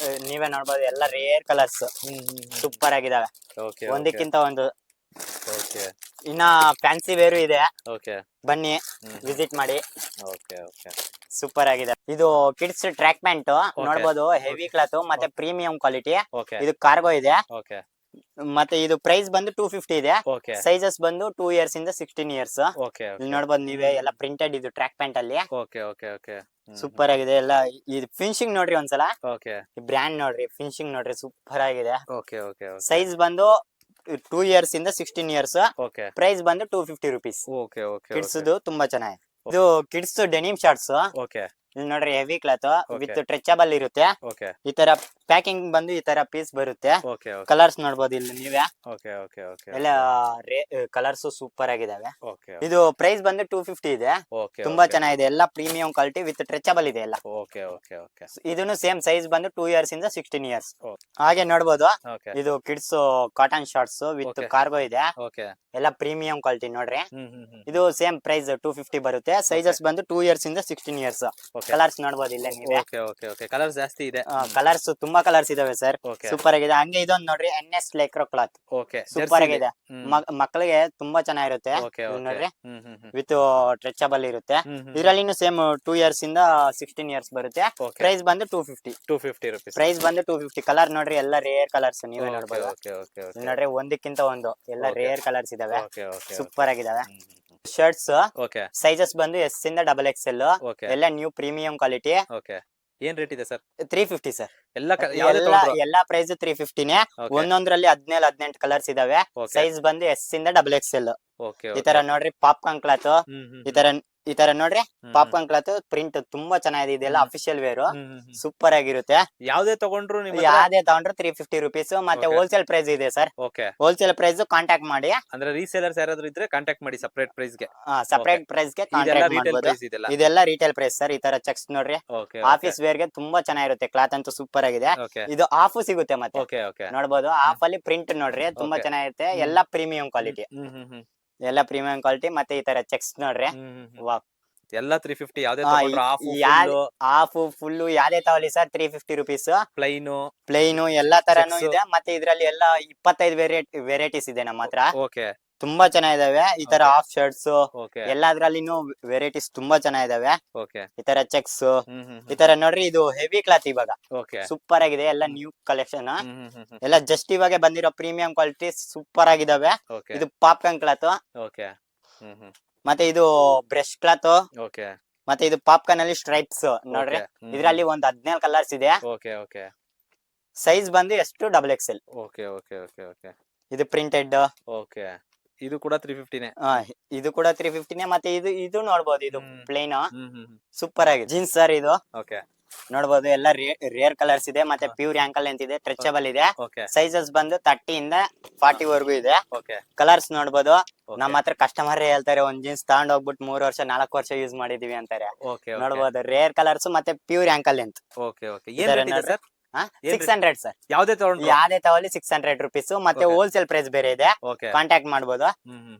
ನೀವೇ ನೋಡ್ಬೋದು, ಎಲ್ಲ ರೇರ್ ಕಲರ್ಸ್ ಸೂಪರ್ ಆಗಿದಾವೆ, ಓಕೆ ಒಂದಕ್ಕಿಂತ ಒಂದು. ಓಕೆ ಇನ್ನ ಫ್ಯಾನ್ಸಿ ವೇರು ಇದೆ, ಓಕೆ ಬನ್ನಿ ವಿಸಿಟ್ ಮಾಡಿ. ಓಕೆ ಓಕೆ ಸೂಪರ್ ಆಗಿದೆ. ಇದು ಕಿಡ್ಸ್ ಟ್ರ್ಯಾಕ್ ಪ್ಯಾಂಟ್ ನೋಡ್ಬೋದು, ಹೆವಿ ಕ್ಲಾತ್ ಮತ್ತೆ ಪ್ರೀಮಿಯಂ ಕ್ವಾಲಿಟಿ. ಓಕೆ ಇದು ಕಾರ್ಗೋ ಇದೆ. ಓಕೆ ಮತ್ತೆ ಇದು ಪ್ರೈಸ್ ಬಂದು 250 ಇದೆ. ಓಕೆ ಸೈಜಸ್ ಬಂದು 2 ಇಯರ್ಸ್ ಇಂದ 16 ಇಯರ್ಸ್. ಓಕೆ ಇಲ್ಲಿ ನೋಡ್ಬೋದು ನೀವೇ, ಎಲ್ಲ ಪ್ರಿಂಟೆಡ್ ಇದು ಟ್ರ್ಯಾಕ್ ಪ್ಯಾಂಟ್ ಅಲ್ಲಿ. ಓಕೆ ಓಕೆ ಓಕೆ ಸೂಪರ್ ಆಗಿದೆ. ಎಲ್ಲ ಇದು ಫಿನಿಶಿಂಗ್ ನೋಡ್ರಿ ಒಂದ್ಸಲ, ಓಕೆ ಈ ಬ್ರ್ಯಾಂಡ್ ನೋಡ್ರಿ, ಫಿನಿಶಿಂಗ್ ನೋಡ್ರಿ, ಸೂಪರ್ ಆಗಿದೆ. ಓಕೆ ಓಕೆ ಸೈಜ್ ಬಂದು 2 ಇಯರ್ಸ್ ಇಂದ 16 ಇಯರ್ಸ್. ಓಕೆ ಪ್ರೈಸ್ ಬಂದು 250 ರುಪೀಸ್. ಓಕೆ ಓಕೆ ಕಿಡ್ಸ್ ತುಂಬಾ ಚೆನ್ನಾಗಿ. ಇದು ಕಿಡ್ಸ್ ಡೆನಿಮ್ ಶಾರ್ಟ್ಸ್. ಓಕೆ ಇಲ್ಲಿ ನೋಡ್ರಿ heavy cloth Okay. With stretchable ಇರುತ್ತೆ. ಓಕೆ ಈ ತರ ಪ್ಯಾಕಿಂಗ್ ಬಂದು ಈ ತರ ಪೀಸ್ ಬರುತ್ತೆ. ಓಕೆ ಕಲರ್ಸ್ ನೋಡ್ಬೋದು ಇಲ್ಲಿ ನೀವೇ, ಓಕೆ ಓಕೆ ಓಕೆ ಎಲ್ಲ ಕಲರ್ಸ್ ಸೂಪರ್ ಆಗಿದಾವೆ. ಓಕೆ ಇದು ಪ್ರೈಸ್ ಬಂದು 250 ಇದೆ. ಓಕೆ ತುಂಬಾ ಚೆನ್ನಾಗಿದೆ, ಎಲ್ಲ ಪ್ರೀಮಿಯಂ ಕ್ವಾಲಿಟಿ ವಿತ್ ಸ್ಟ್ರೆಚಬಲ್ ಇದೆ ಎಲ್ಲ. ಓಕೆ ಓಕೆ ಓಕೆ ಇದನ್ನು ಸೇಮ್ ಸೈಜ್ ಬಂದು 2 ಇಯರ್ಸ್ ಇಂದ 16 ಇಯರ್ಸ್. Oh. ಹಾಗೆ ನೋಡ್ಬೋದು, ಓಕೆ ಇದು kids cotton shorts with Okay. Cargo ಇದೆ. ಓಕೆ ಎಲ್ಲ ಪ್ರೀಮಿಯಂ ಕ್ವಾಲಿಟಿ ನೋಡ್ರಿ. ಹ್ಮ್ ಇದು ಸೇಮ್ ಪ್ರೈಸ್ 250 ಬರುತ್ತೆ. ಸೈಜಸ್ ಬಂದು 2 ಇಯರ್ಸ್ ಇಂದ 16 ಇಯರ್ಸ್. ಓಕೆ ಕಲರ್ಸ್ ನೋಡ್ಬೋದು ಇಲ್ಲೇ ನೀವೇ. ಓಕೆ ಓಕೆ ಓಕೆ ಕಲರ್ಸ್ ಜಾಸ್ತಿ ಇದೆ. ಕಲರ್ಸ್ ತುಂಬಾ ಕಲರ್ಸ್ ಇದಾವೆ ಸರ್, ಓಕೆ ಸೂಪರ್ ಆಗಿದೆ. ಹಂಗೆ ಇದೊಂದು ನೋಡ್ರಿ NS ಲೈಕ್ರೋ ಕ್ಲಾತ್, ಓಕೆ ಸೂಪರ್ ಆಗಿದೆ. ಮಕ್ಕಳಿಗೆ ತುಂಬಾ ಚೆನ್ನಾಗಿರುತ್ತೆ. ಓಕೆ ಇಲ್ಲಿ ಓಕೆ ನೋಡ್ರಿ ಹ್ಮ್ ವಿತ್ ಸ್ಟ್ರೆಚಬಲ್ ಇರುತ್ತೆ. ಇದರಲ್ಲಿನೂ ಸೇಮ್ 2 ಇಯರ್ಸ್ ಇಂದ 16 ಇಯರ್ಸ್ ಬರುತ್ತೆ. ಓಕೆ ಪ್ರೈಸ್ ಬಂದು 250. 250 ರೂಪೀಸ್. ಪ್ರೈಸ್ ಬಂದು 250. ಕಲರ್ ನೋಡ್ರಿ, ಎಲ್ಲ ರೇರ್ ಕಲರ್ಸ್ ನೀವೇ ನೋಡ್ಬೋದು. ಓಕೆ ಓಕೆ ಓಕೆ ಇಲ್ಲಿ ನೋಡ್ರಿ ಒಂದಕ್ಕಿಂತ ಒಂದು ಎಲ್ಲ Okay. ರೇರ್ ಕಲರ್ಸ್ ಇದಾವೆ, ಓಕೆ ಓಕೆ ಸೂಪರ್ ಆಗಿದಾವೆ. ಶರ್ಟ್ಸ್ ಓಕೆ ಸೈಜಸ್ ಬಂದು S ಇಂದ XXL, ಓಕೆ ಎಲ್ಲ ನ್ಯೂ ಪ್ರೀಮಿಯಂ ಕ್ವಾಲಿಟಿ. ಓಕೆ ಏನ್ ರೇಟ್ ಇದೆ ಸರ್? 350 ಸರ್. ಎಲ್ಲ ಯಾವ್ದೇ ತಗೊಂಡ್ರು ಎಲ್ಲಾ ಪ್ರೈಸ್ 350ನೇ. Okay. ಒಂದೊಂದ್ರಲ್ಲಿ 17-18 ಕಲರ್ಸ್ ಇದಾವೆ. Okay. ಸೈಜ್ ಬಂದು S ಇಂದ XXL. ಓಕೆ ಈ ತರ ನೋಡ್ರಿ ಪಾಪ್ಕಾರ್ನ್ ಕ್ಲಾತ್, ಈ ತರ ನೋಡ್ರಿ ಪಾಪ್ಕಾರ್ನ್ ಕ್ಲಾತ್ ಪ್ರಿಂಟ್ ತುಂಬಾ ಚೆನ್ನಾಗಿದೆ. ಇದೆಲ್ಲ ಅಫಿಷಿಯಲ್ ವೇರ್, ಸೂಪರ್ ಆಗಿರುತ್ತೆ. ಯಾವ್ದೇ ತಗೊಂಡ್ರು ನಿಮ್ಮ ಯಾವ್ದೇ ತಗೊಂಡ್ರು 350 ರುಪೀಸ್. ಮತ್ತೆ Okay. ಹೋಲ್ಸೇಲ್ ಪ್ರೈಸ್ ಇದೆ sir. Okay wholesale price contact ಮಾಡಿ, ಅಂದ್ರೆ ರೀಸೇಲರ್ಸ್ ಯಾರಾದ್ರೂ ಇದ್ರೆ ಕಾಂಟ್ಯಾಕ್ಟ್ ಮಾಡಿ ಸಪರೇಟ್ ಪ್ರೈಸ್ ಗೆ. ಸಪರೇಟ್ ಪ್ರೈಸ್ ಗೆ ಇದೆಲ್ಲ ಕಾಂಟ್ಯಾಕ್ಟ್ ರಿಟೇಲ್ ಮಾಡಬಹುದು. ಪ್ರೈಸ್ ಇದೆಲ್ಲ. ಇದೆಲ್ಲ ರಿಟೇಲ್ ಪ್ರೈಸ್ ಸರ್. ಈ ತರ ಚೆಕ್ಸ್ ನೋಡ್ರಿ, ಓಕೆ ಆಫೀಸ್ ವೇರ್ ಗೆ ತುಂಬಾ ಚೆನ್ನಾಗಿರುತ್ತೆ. ಕ್ಲಾತ್ ಅಂತೂ ಸೂಪರ್ ಆಗಿದೆ. ಓಕೆ ಇದು ಆಫ್ ಸಿಗುತ್ತೆ ಮತ್ತೆ ಓಕೆ ಓಕೆ ನೋಡ್ಬೋದು. ಆಫ್ ಅಲ್ಲಿ ಪ್ರಿಂಟ್ ನೋಡ್ರಿ, ತುಂಬಾ Okay. ಚೆನ್ನಾಗಿರುತ್ತೆ. ಎಲ್ಲ ಪ್ರೀಮಿಯಂ ಕ್ವಾಲಿಟಿ, ಎಲ್ಲ ಪ್ರೀಮಿಯಂ ಕ್ವಾಲಿಟಿ. ಮತ್ತೆ ಈ ತರ ಚೆಕ್ಸ್ ನೋಡ್ರಿ, ವಾಹ್. ಎಲ್ಲ 350 ಯಾವ್ದೇ ಹಾ, ತಗೊಂಡ್ರು ಆಫ್ ಹಾಫ್ ಫುಲ್ ಯಾವ್ದೇ ತಗೊಳ್ಳಿ ಸರ್ 350 ರುಪೀಸ್. ಪ್ಲೈನು ಪ್ಲೇನು ಎಲ್ಲಾ ತರನು Checks. ಇದೆ. ಮತ್ತೆ ಇದ್ರಲ್ಲಿ ಎಲ್ಲ 25 ವೆರೈಟೀಸ್ ಇದೆ ನಮ್ಮ ಹತ್ರ, ಓಕೆ ತುಂಬಾ ಚೆನ್ನಾಗಿದಾವೆ. ಈ ತರ Okay. ಹಾಫ್ ಶರ್ಟ್ಸ್ ಓಕೆ ಎಲ್ಲದ್ರಲ್ಲಿನೂ ವೆರೈಟೀಸ್ ತುಂಬಾ ಚೆನ್ನಾಗಿದಾವೆ. ಓಕೆ ಈ ತರ ಚೆಕ್ಸ್, ಈ ತರ ನೋಡ್ರಿ, ಇದು ಹೆವಿ ಕ್ಲಾತ್ ಇವಾಗ ಓಕೆ ಸೂಪರ್ ಆಗಿದೆ. ಎಲ್ಲ ನ್ಯೂ ಕಲೆಕ್ಷನ್, ಎಲ್ಲ ಜಸ್ಟ್ ಇವಾಗ ಬಂದಿರೋ ಪ್ರೀಮಿಯಂ ಕ್ವಾಲಿಟಿ ಸೂಪರ್ ಆಗಿದಾವೆ. ಓಕೆ ಇದು ಪಾಪ್ಕಾರ್ನ್ ಕ್ಲಾತ್, ಓಕೆ ಮತ್ತೆ ಇದು ಬ್ರಷ್ ಕ್ಲಾತ್, ಓಕೆ ಮತ್ತೆ ಇದು ಪಾಪ್ಕಾರ್ನ್ ಅಲ್ಲಿ ಸ್ಟ್ರೈಪ್ಸ್ ನೋಡ್ರಿ. ಇದ್ರಲ್ಲಿ ಒಂದ್ 17 ಕಲರ್ಸ್ ಇದೆ. ಓಕೆ ಓಕೆ ಸೈಜ್ ಬಂದು ಎಷ್ಟು XXL. Okay okay okay okay ಇದು ಪ್ರಿಂಟೆಡ್, ಓಕೆ ಇದು ಕೂಡ 350 ನೇ. ಇದು ಕೂಡ 350ನೇ. ಮತ್ತೆ ಇದು ನೋಡ್ಬೋದು, ಇದು ಪ್ಲೇನ್ ಹ್ಮ್ ಸೂಪರ್ ಆಗಿದೆ. ಜೀನ್ಸ್ ಸರ್ ಇದು ಓಕೆ ನೋಡ್ಬೋದು, ಎಲ್ಲ ರೇರ್ ಕಲರ್ಸ್ ಇದೆ. ಮತ್ತೆ ಪ್ಯೂರ್ ಆಂಕಲ್ ಅಂತ ಇದೆ, ಸ್ಟ್ರೆಚಬಲ್ ಇದೆ. ಓಕೆ ಸೈಜಸ್ ಬಂದು 30 ಇಂದ 40 ವರೆಗೂ ಇದೆ. ಓಕೆ ಕಲರ್ಸ್ ನೋಡ್ಬೋದು. Okay. ನಮ್ಮ ಹತ್ರ ಕಸ್ಟಮರ್ ಹೇಳ್ತಾರೆ, ಒಂದ್ ಜೀನ್ಸ್ ತಗೊಂಡ್ ಹೋಗ್ಬಿಟ್ಟು 3 ವರ್ಷ 4 ವರ್ಷ ಯೂಸ್ ಮಾಡಿದೀವಿ ಅಂತಾರೆ. ಓಕೆ ನೋಡ್ಬೋದು, ರೇರ್ ಕಲರ್ಸ್ ಮತ್ತೆ pure ankle length. Okay okay ಏನ್ ರೇಟ್ ಇದೆ ಸರ್? 600 ಸರ್. ಯಾವ್ದೇ ತಗೊಂಡ್ರು ಯಾವ್ದೇ ತಗೊಳ್ಳಿ 600 ರುಪೀಸ್. ಮತ್ತೆ Okay. ಹೋಲ್ಸೇಲ್ ಪ್ರೈಸ್ ಬೇರೆ ಇದೆ, ಓಕೆ ಕಾಂಟ್ಯಾಕ್ಟ್ ಮಾಡ್ಬೋದು.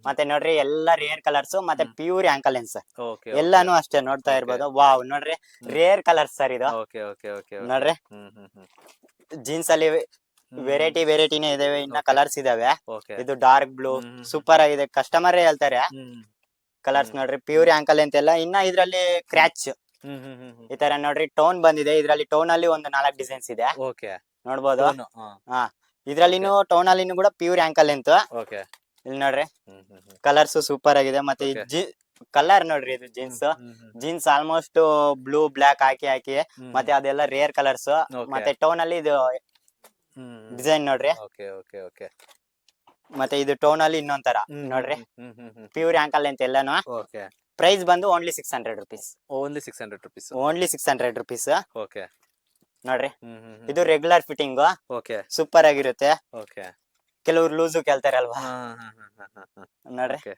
ಮತ್ತೆ ನೋಡ್ರಿ, ಎಲ್ಲ ರೇರ್ ಕಲರ್ಸ್ ಮತ್ತೆ ಪ್ಯೂರ್ ಆಂಕಲ್ ಲೆನ್ಸ್ ಓಕೆ ಎಲ್ಲಾನು ಅಷ್ಟೇ ನೋಡ್ತಾ Okay. ಇರ್ಬೋದು. ವಾವ್, ನೋಡ್ರಿ ರೇರ್ ಕಲರ್ಸ್ ಸರ್ ಇದು. ಓಕೆ ಓಕೆ ಓಕೆ ನೋಡ್ರಿ, ಜೀನ್ಸ್ ಅಲ್ಲಿ ವೆರೈಟಿನೇ ಇದಾವೆ. ಇನ್ನ Okay. ಕಲರ್ಸ್ ಇದಾವೆ. ಓಕೆ ಇದು ಡಾರ್ಕ್ ಬ್ಲೂ ಸೂಪರ್ ಆಗಿದೆ. ಕಸ್ಟಮರ್ ಹೇಳ್ತಾರೆ ಕಲರ್ಸ್ ನೋಡ್ರಿ, ಪ್ಯೂರ್ ಆಂಕಲ್ ಅಂತೆಲ್ಲ. ಇನ್ನ ಇದ್ರಲ್ಲಿ ಕ್ರ್ಯಾಚ್ ಈ ತರ ನೋಡ್ರಿ, ಟೋನ್ ಬಂದಿದೆ. ಇದ್ರಲ್ಲಿ ಟೋನ್ ಅಲ್ಲಿ ಒಂದು 4 ಡಿಸೈನ್ಸ್ ಇದೆ, ಓಕೆ ನೋಡ್ಬೋದು. ಇದ್ರಲ್ಲಿನೂ ಟೋನ್ ಅಲ್ಲಿನೂ ಕೂಡ ಪ್ಯೂರ್ ಆಂಕಲ್ ಅಂತ. ಓಕೆ ಇಲ್ಲಿ ನೋಡ್ರಿ, ಕಲರ್ಸ್ ಸೂಪರ್ ಆಗಿದೆ. ಮತ್ತೆ ಕಲರ್ ನೋಡ್ರಿ, ಇದು ಜೀನ್ಸ್ ಆಲ್ಮೋಸ್ಟ್ ಬ್ಲೂ ಬ್ಲಾಕ್ ಹಾಕಿ ಮತ್ತೆ ಅದೆಲ್ಲ ರೇರ್ ಕಲರ್ಸ್. ಮತ್ತೆ ಟೋನ್ ಅಲ್ಲಿ ಇದು ಡಿಸೈನ್ ನೋಡ್ರಿ. ಓಕೆ ಓಕೆ ಓಕೆ ಮತ್ತೆ ಇದು ಟೋನ್ ಅಲ್ಲಿ ಇನ್ನೊಂದ್ ತರ ನೋಡ್ರಿ, ಪ್ಯೂರ್ ಆಂಕಲ್ ಅಂತ ಎಲ್ಲಾನು. ಓಕೆ ಪ್ರೈಸ್ ಬಂದು only 600 rupees. Only 600 rupees. Only 600 rupees okay ನೋಡ್ರಿ. ಇದು ರೆಗ್ಯುಲರ್ ಫಿಟ್ಟಿಂಗ್, ಓಕೆ ಸೂಪರ್ ಆಗಿರುತ್ತೆ. ಓಕೆ ಕೆಲವ್ರು ಲೂಸು ಕೇಳ್ತಾರಲ್ವಾ ಹಾ ಹಾ ಹಾ ಹಾ ಹಾ ಹಾ ನೋಡ್ರಿ ಓಕೆ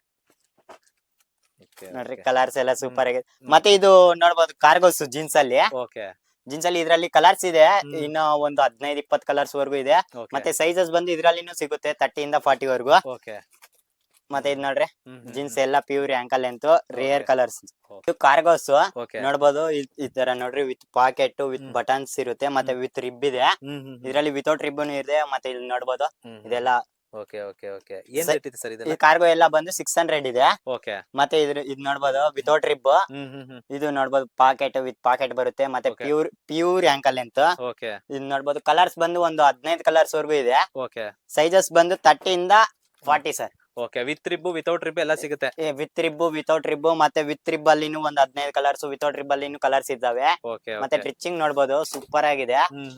ಓಕೆ ನೋಡ್ರಿ ಕಲರ್ಸ್ ಎಲ್ಲ ಸೂಪರ್ ಆಗಿದೆ ಹ್ಮ್. ಮತ್ತೆ ಇದು ನೋಡ್ಬೋದು ಕಾರ್ಗೋಸ್ ಜೀನ್ಸ್ ಅಲ್ಲಿ ಓಕೆ ಇದ್ರಲ್ಲಿ ಕಲರ್ಸ್ ಇದೆ ಹ್ಮ್. ಇನ್ನು ಒಂದು 15-20 ಕಲರ್ಸ್ ವರ್ಗು ಇದೆ ಓಕೆ ಮತ್ತೆ ಸೈಜಸ್ ಬಂದು ಇದ್ರಲ್ಲಿನೂ ಸಿಗುತ್ತೆ 30 ಇಂದ 40 ವರ್ಗು ಓಕೆ ಮತ್ತೆ ಇದ್ ನೋಡ್ರಿ ಜೀನ್ಸ್ ಎಲ್ಲ pure ankle length rare Okay. Colours Okay. ಇದು ಕಾರ್ಗೋಸ್ ಓಕೆ ನೋಡ್ಬೋದು ಈ ತರ ನೋಡ್ರಿ ವಿತ್ ಪಾಕೆಟ್ ವಿತ್ ಹ್ಮ್. ಬಟನ್ಸ್ ಇರುತ್ತೆ ಮತ್ತೆ ವಿತ್ ರಿಬ್ ಇದೆ ಇದ್ರಲ್ಲಿ ವಿತೌಟ್ ರಿಬ್ಬನ್ ಇದೆ ಮತ್ತೆ ಇಲ್ಲಿ ನೋಡ್ಬೋದು ಇದೆಲ್ಲ ಓಕೆ ಓಕೆ ಓಕೆ ಏನ್ ಸ- ರೇಟ್ ಇದೆ ಸರ್ ಈ ಇದೆಲ್ಲ ಕಾರ್ಗೋ ಎಲ್ಲ ಬಂದು 600 ಇದೆ ಓಕೆ ಮತ್ತೆ ಇದ್ ನೋಡ್ಬೋದು ವಿತೌಟ್ ರಿಬ್ ಇದು ನೋಡ್ಬೋದು ಪಾಕೆಟ್ ವಿತ್ ಪಾಕೆಟ್ ಬರುತ್ತೆ ಮತ್ತೆ Okay. Pure ankle length okay ಇದು ನೋಡ್ಬೋದು ಕಲರ್ಸ್ ಬಂದು ಒಂದು 15 ಕಲರ್ಸ್ ವರ್ಗು ಇದೆ ಓಕೆ ಸೈಜಸ್ ಬಂದು 30 ಇಂದ 40 sir okay with rib without rib ಎಲ್ಲ ಸಿಗುತ್ತೆ ವಿತ್ ರಿಬ್ ವಿತೌಟ್ ರಿಬ್ ಮತ್ತೆ ವಿತ್ ರಿಬ್ ಅಲ್ಲಿನೂ ಒಂದು 15 ಕಲರ್ಸ್ ವಿತೌಟ್ ರಿಬ್ ಅಲ್ಲಿನೂ ಕಲರ್ಸ್ ಇದ್ದಾವೆ ಓಕೆ ಮತ್ತೆ ಟ್ರಿಚಿಂಗ್ ನೋಡ್ಬೋದು ಸೂಪರ್ ಆಗಿದೆ ಹ್ಮ್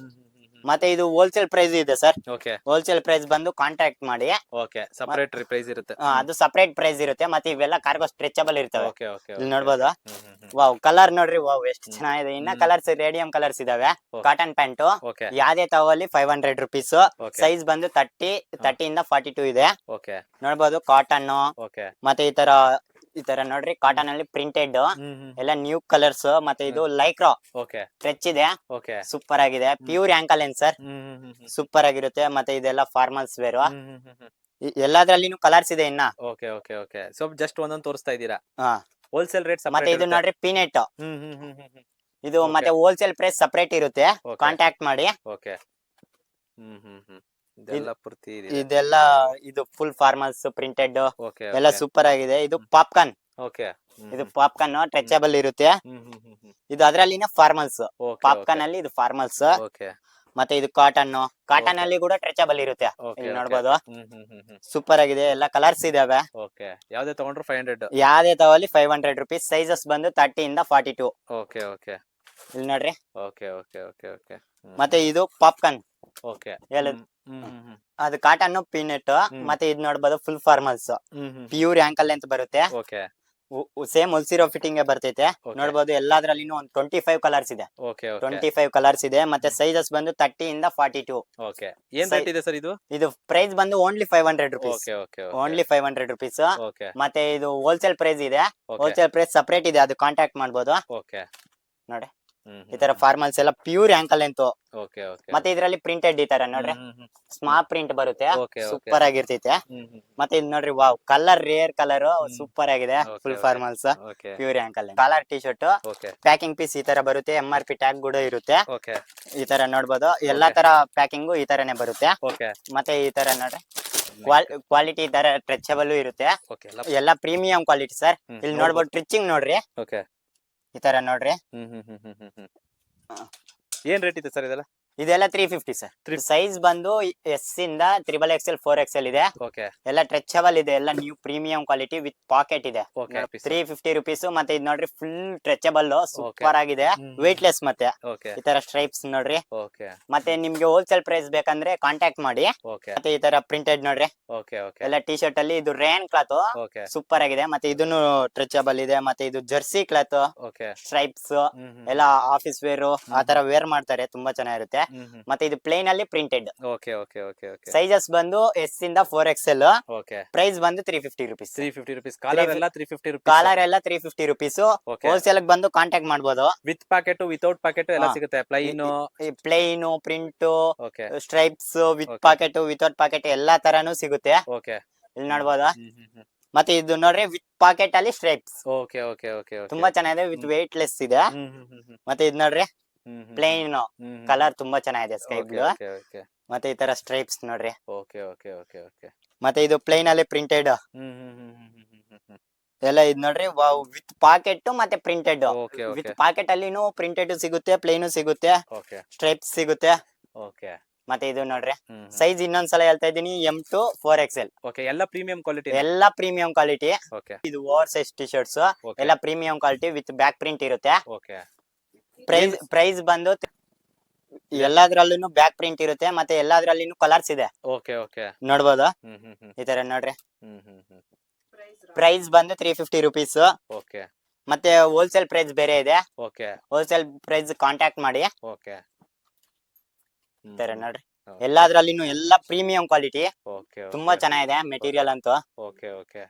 ಮತ್ತೆ ಇದು ಹೋಲ್ಸೇಲ್ ಪ್ರೈಸ್ ಇದೆ ಸರ್ ಓಕೆ ಹೋಲ್ಸೇಲ್ ಪ್ರೈಸ್ ಬಂದು ಕಾಂಟ್ಯಾಕ್ಟ್ ಮಾಡಿ ಓಕೆ ಸಪರೇಟ್ ಪ್ರೈಸ್ ಇರುತ್ತೆ ಅದು ಸಪರೇಟ್ ಪ್ರೈಸ್ ಇರುತ್ತೆ ಮತ್ತೆ ಇವೆಲ್ಲ ಕಾರ್ಗೋ ಸ್ಟ್ರೆಚಬಲ್ ಇರ್ತವೆ ಓಕೆ ಓಕೆ ಇಲ್ಲಿ ನೋಡ್ಬೋದು ವಾವ್ ಕಲರ್ ನೋಡ್ರಿ ವಾವ್ ಎಷ್ಟು ಚೆನ್ನಾಗಿದೆ ಇನ್ನ ಹ್ಮ್. ಕಲರ್ಸ್ ರೇಡಿಯಂ ಕಲರ್ಸ್ ಇದಾವೆ Okay. ಕಾಟನ್ ಪ್ಯಾಂಟ್ ಓಕೆ ಯಾವ್ದೇ ತಗೊಳ್ಳಿ 500 ರುಪೀಸ್ Okay. ಸೈಜ್ ಬಂದು 30 ಇಂದ 42 ಇದೆ ಓಕೆ ನೋಡ್ಬೋದು ಕಾಟನ್ ಓಕೆ ಮತ್ತೆ ಈ ತರ ನೋಡ್ರಿ ಕಾಟನ್ ಅಲ್ಲಿ ಪ್ರಿಂಟೆಡ್ ಎಲ್ಲ ನ್ಯೂ ಕಲರ್ಸ್ ಮತ್ತೆ ಇದು ಲೈಕ್ರಾ ಓಕೆ ಸ್ಟ್ರೆಚ್ ಇದೆ ಓಕೆ ಸೂಪರ್ ಆಗಿದೆ ಪ್ಯೂರ್ ಆಂಕಲ್ ಏನ್ ಸರ್ ಸೂಪರ್ ಆಗಿರುತ್ತೆ ಮತ್ತೆ ಇದೆಲ್ಲ ಫಾರ್ಮಲ್ಸ್ ವೇರ್ ಎಲ್ಲದ್ರಲ್ಲಿನೂ ಕಲರ್ಸ್ ಇದೆ ಇನ್ನ okay okay okay so just ಒಂದೊಂದು ತೋರಿಸ್ತಾ ಇದ್ದೀರಾ ಹಾ. ಹೋಲ್ಸೇಲ್ ರೇಟ್ ಮತ್ತೆ ಇದು ನೋಡ್ರಿ ಪೀನೆಟ್ ಇದು Okay. ಮತ್ತೆ ಹೋಲ್ಸೇಲ್ ಪ್ರೈಸ್ ಸಪರೇಟ್ ಇರುತ್ತೆ Okay. ಕಾಂಟ್ಯಾಕ್ಟ್ ಮಾಡಿ ಓಕೆ ಇದೆಲ್ಲ ಪೂರ್ತಿ ಇದೆಲ್ಲ ಇದು ಫುಲ್ ಫಾರ್ಮಲ್ಸ್ ಪ್ರಿಂಟೆಡ್ ಓಕೆ ಎಲ್ಲ ಸೂಪರ್ ಆಗಿದೆ ಇದು ಪಾಪ್ಕಾರ್ನ್ ಓಕೆ ಇದು ಪಾಪ್ಕಾರ್ನ್ ಟ್ರೆಚಬಲ್ ಇರುತ್ತೆ ಇದು ಅದ್ರಲ್ಲಿನ ಫಾರ್ಮಲ್ಸ್ ಪಾಪ್ಕಾರ್ನ್ ಅಲ್ಲಿ ಇದು ಫಾರ್ಮಲ್ಸ್ ಓಕೆ ಮತ್ತೆ ಇದು ಕಾಟನ್ ಕಾಟನ್ ಅಲ್ಲಿ ಕೂಡ ಟ್ರೆಚಬಲ್ ಇರುತ್ತೆ ಇಲ್ಲಿ ನೋಡ್ಬೋದು ಸೂಪರ್ ಆಗಿದೆ ಎಲ್ಲ ಕಲರ್ಸ್ ಇದಾವೆ ಓಕೆ ಯಾವ್ದೇ ತಗೊಂಡ್ರು 500 ಯಾವ್ದೇ ತಗೊಳ್ಳಿ 500 ರುಪೀಸ್ ಸೈಜಸ್ ಬಂದು 30 ಇಂದ 42 ಓಕೆ ಓಕೆ ಇಲ್ಲಿ ನೋಡ್ರಿ ಓಕೆ ಓಕೆ ಓಕೆ ಓಕೆ ಮತ್ತೆ ಇದು ಪಾಪ್ಕಾರ್ನ್ ಓಕೆ ಎಲ್ಲ ಅದು ಕಾಟನ್ ಪೀನಟ್ ಮತ್ತೆ ಇದು ನೋಡ್ಬೋದು ಫುಲ್ ಫಾರ್ಮಲ್ಸ್ ಪ್ಯೂರ್ ಆಂಕಲ್ ಅಂತ ಬರುತ್ತೆ ಓಕೆ ಸೇಮ್ ಹೊಲ್ಸಿರೋ ಫಿಟ್ಟಿಂಗ್ ಬರ್ತೈತೆ Okay. ನೋಡ್ಬೋದು ಎಲ್ಲದ್ರಲ್ಲಿನೂ ಒಂದು 25 ಕಲರ್ಸ್ ಇದೆ ಓಕೆ 25 ಕಲರ್ಸ್ ಇದೆ ಮತ್ತೆ ಸೈಜಸ್ ಬಂದು 30 ಇಂದ 42 ಓಕೆ ಏನ್ ರೇಟ್ ಇದೆ ಸರ್ ಇದು ಇದು ಪ್ರೈಸ್ ಬಂದು only 500 rupees okay okay only 500 rupees okay ಮತ್ತೆ ಇದು ಹೋಲ್ಸೇಲ್ ಪ್ರೈಸ್ ಇದೆ ಓಕೆ ಹೋಲ್ಸೇಲ್ ಪ್ರೈಸ್ ಸಪರೇಟ್ ಇದೆ ಅದು ಕಾಂಟ್ಯಾಕ್ಟ್ ಮಾಡ್ಬೋದು ಓಕೆ ನೋಡಿ ಈ ತರ ಫಾರ್ಮಲ್ಸ್ ಎಲ್ಲ ಪ್ಯೂರ್ ಆಂಕಲ್ ಅಂತ ಓಕೆ ಓಕೆ ಮತ್ತೆ ಇದರಲ್ಲಿ ಪ್ರಿಂಟೆಡ್ ಈ ತರ ನೋಡ್ರಿ ಸ್ಮಾಲ್ ಪ್ರಿಂಟ್ ಬರುತ್ತೆ Okay, okay. ಸೂಪರ್ ಆಗಿರ್ತೈತೆ ಮತ್ತೆ ಇದು ನೋಡ್ರಿ wow colour rare colour super ಆಗಿದೆ Okay, full okay. Formals okay pure ankle collar T shirt okay packing piece ಈ ತರ ಬರುತ್ತೆ MRP ಟ್ಯಾಗ್ ಕೂಡ ಇರುತ್ತೆ ಓಕೆ ಈ ತರ ನೋಡ್ಬೋದು ಎಲ್ಲಾ ತರ ಪ್ಯಾಕಿಂಗು ಈ ತರನೇ ಬರುತ್ತೆ ಓಕೆ ಮತ್ತೆ ಈ ತರ ನೋಡ್ರಿ ಕ್ವಾಲಿಟಿ ಈ ತರ ಸ್ಟ್ರೆಚಬಲ್ ಇರುತ್ತೆ ಓಕೆ ಎಲ್ಲ ಪ್ರೀಮಿಯಂ ಕ್ವಾಲಿಟಿ ಸರ್ ಇಲ್ಲಿ ನೋಡ್ಬೋದು ಟ್ರಿಚಿಂಗ್ ನೋಡ್ರಿ ಓಕೆ ಈ ತರ ನೋಡ್ರಿ ಏನ್ ರೇಟ್ ಇದೆ ಸರ್ ಇದೆಲ್ಲ ಇದೆಲ್ಲ 350 ಸರ್ ಸೈಜ್ ಬಂದು S ಇಂದ XXL 4XL ಇದೆ ಓಕೆ ಎಲ್ಲ ಸ್ಟ್ರೆಚಬಲ್ ಇದೆ ಎಲ್ಲ new premium quality with packet ಇದೆ ಓಕೆ 350 ರುಪೀಸ್ ಮತ್ತೆ ಇದು ನೋಡ್ರಿ ಫುಲ್ ಸ್ಟ್ರೆಚಬಲ್ ಸೂಪರ್ ಆಗಿದೆ ವೆಯ್ಟ್ ಲೆಸ್ ಮತ್ತೆ ಓಕೆ ಈ ತರ ಸ್ಟ್ರೈಪ್ಸ್ ನೋಡ್ರಿ ಓಕೆ ಮತ್ತೆ ನಿಮ್ಗೆ ಹೋಲ್ಸೇಲ್ ಪ್ರೈಸ್ ಬೇಕಂದ್ರೆ ಕಾಂಟ್ಯಾಕ್ಟ್ ಮಾಡಿ ಓಕೆ ಮತ್ತೆ ಈ ತರ ಪ್ರಿಂಟೆಡ್ ನೋಡ್ರಿ ಓಕೆ ಓಕೆ ಎಲ್ಲ ಟಿ ಶರ್ಟ್ ಅಲ್ಲಿ ಇದು ರೇನ್ ಕ್ಲಾತ್ ಓಕೆ ಸೂಪರ್ ಆಗಿದೆ ಮತ್ತೆ ಇದನ್ನು ಸ್ಟ್ರೆಚಬಲ್ ಇದೆ ಮತ್ತೆ ಇದು ಜರ್ಸಿ ಕ್ಲಾತ್ ಓಕೆ ಸ್ಟ್ರೈಪ್ಸ್ ಎಲ್ಲ ಆಫೀಸ್ ವೇರ್ ಆ ತರ ವೇರ್ ಮಾಡ್ತಾರೆ ತುಂಬಾ ಚೆನ್ನಾಗಿರುತ್ತೆ ಮತ್ತೆ ಇದು ಪ್ಲೇನ್ ಅಲ್ಲಿ printed okay okay okay okay sizes ಬಂದು S ಇಂದ 4XL ಓಕೆ ಪ್ರೈಸ್ ಬಂದು 350 ರುಪೀಸ್ 350 rupees ಕಾಲರ್ ಎಲ್ಲ 350 rupees ಕಾಲರ್ ಎಲ್ಲ 350 ರುಪೀಸ್ Okay. ಹೋಲ್ಸೇಲ್ ಬಂದು ಕಾಂಟ್ಯಾಕ್ಟ್ ಮಾಡ್ಬೋದು ವಿತ್ ಪ್ಯಾಕೆಟ್ ವಿತೌಟ್ ಪ್ಯಾಕೆಟ್ ಎಲ್ಲ ಹಾ. ಸಿಗುತ್ತೆ plain plain print okay stripes with Okay. Pocket without pocket ಎಲ್ಲಾ ತರಾನು ಸಿಗುತ್ತೆ ಓಕೆ ಇಲ್ಲಿ ನೋಡ್ಬೋದಾ ಮತ್ತೆ ಇದು ನೋಡ್ರಿ ವಿತ್ ಪಾಕೆಟ್ ಅಲ್ಲಿ ಸ್ಟ್ರೈಪ್ಸ್ ಓಕೆ ಓಕೆ ಓಕೆ ತುಂಬಾ ಚೆನ್ನಾಗಿದೆ ವಿತ್ ವೇಟ್ ಲೆಸ್ ಇದೆ ಮತ್ತೆ ಇದು ನೋಡ್ರಿ ಪ್ಲೇನ್ ಕಲರ್ ತುಂಬಾ ಚೆನ್ನಾಗಿದೆ ಸ್ಕೈ ಬ್ಲೂ ಓಕೆ ಓಕೆ ಮತ್ತೆ ಈ ತರ ಸ್ಟ್ರೈಪ್ಸ್ ನೋಡ್ರಿ ಓಕೆ ಓಕೆ ಓಕೆ ಓಕೆ ಮತ್ತೆ ಇದು ಪ್ಲೇನ್ ಅಲ್ಲಿ ಪ್ರಿಂಟೆಡ್ ಎಲ್ಲ ಇದ್ ನೋಡ್ರಿ ವಿತ್ ಪಾಕೆಟ್ ಮತ್ತೆ printed okay with okay pocket ಅಲ್ಲಿನೂ ಪ್ರಿಂಟೆಡ್ ಸಿಗುತ್ತೆ ಪ್ಲೇನು ಸಿಗುತ್ತೆ ಓಕೆ ಸ್ಟ್ರೈಪ್ಸ್ ಸಿಗುತ್ತೆ ಓಕೆ ಮತ್ತೆ ಇದು ನೋಡ್ರಿ ಸೈಜ್ ಇನ್ನೊಂದ್ಸಲ ಹೇಳ್ತಾ ಇದೀನಿ M to 4XL ಓಕೆ ಎಲ್ಲ ಪ್ರೀಮಿಯಂ ಕ್ವಾಲಿಟಿ ಎಲ್ಲ ಪ್ರೀಮಿಯಂ ಕ್ವಾಲಿಟಿ ಓಕೆ ಇದು over size T shirts Okay. ಎಲ್ಲ premium quality with back print ಇರುತ್ತೆ ಓಕೆ ಪ್ರೈಸ್ ಬಂದು ಎಲ್ಲದ್ರಲ್ಲೂ ಬ್ಯಾಕ್ ಪ್ರಿಂಟ್ ಇರುತ್ತೆ ಮತ್ತೆ ಎಲ್ಲದ್ರಲ್ಲಿನೂ ಕಲರ್ಸ್ ಇದೆ ಓಕೆ ಓಕೆ ನೋಡ್ಬೋದು ಈ ತರ ನೋಡ್ರಿ ಪ್ರೈಸ್ ಬಂದು 350 ರುಪೀಸ್ ಓಕೆ ಮತ್ತೆ ಹೋಲ್ಸೇಲ್ ಪ್ರೈಸ್ ಬೇರೆ ಇದೆ ಓಕೆ ಹೋಲ್ಸೇಲ್ ಪ್ರೈಸ್ ಕಾಂಟ್ಯಾಕ್ಟ್ ಮಾಡಿ ಓಕೆ ಈ ತರ ನೋಡ್ರಿ ಎಲ್ಲಾದ್ರಲ್ಲಿನೂ ಎಲ್ಲ ಪ್ರೀಮಿಯಂ ಕ್ವಾಲಿಟಿ, ಓಕೆ ತುಂಬಾ ಚೆನ್ನಾಗಿದೆ ಮೆಟೀರಿಯಲ್ ಅಂತೂ. ಓಕೆ ಓಕೆ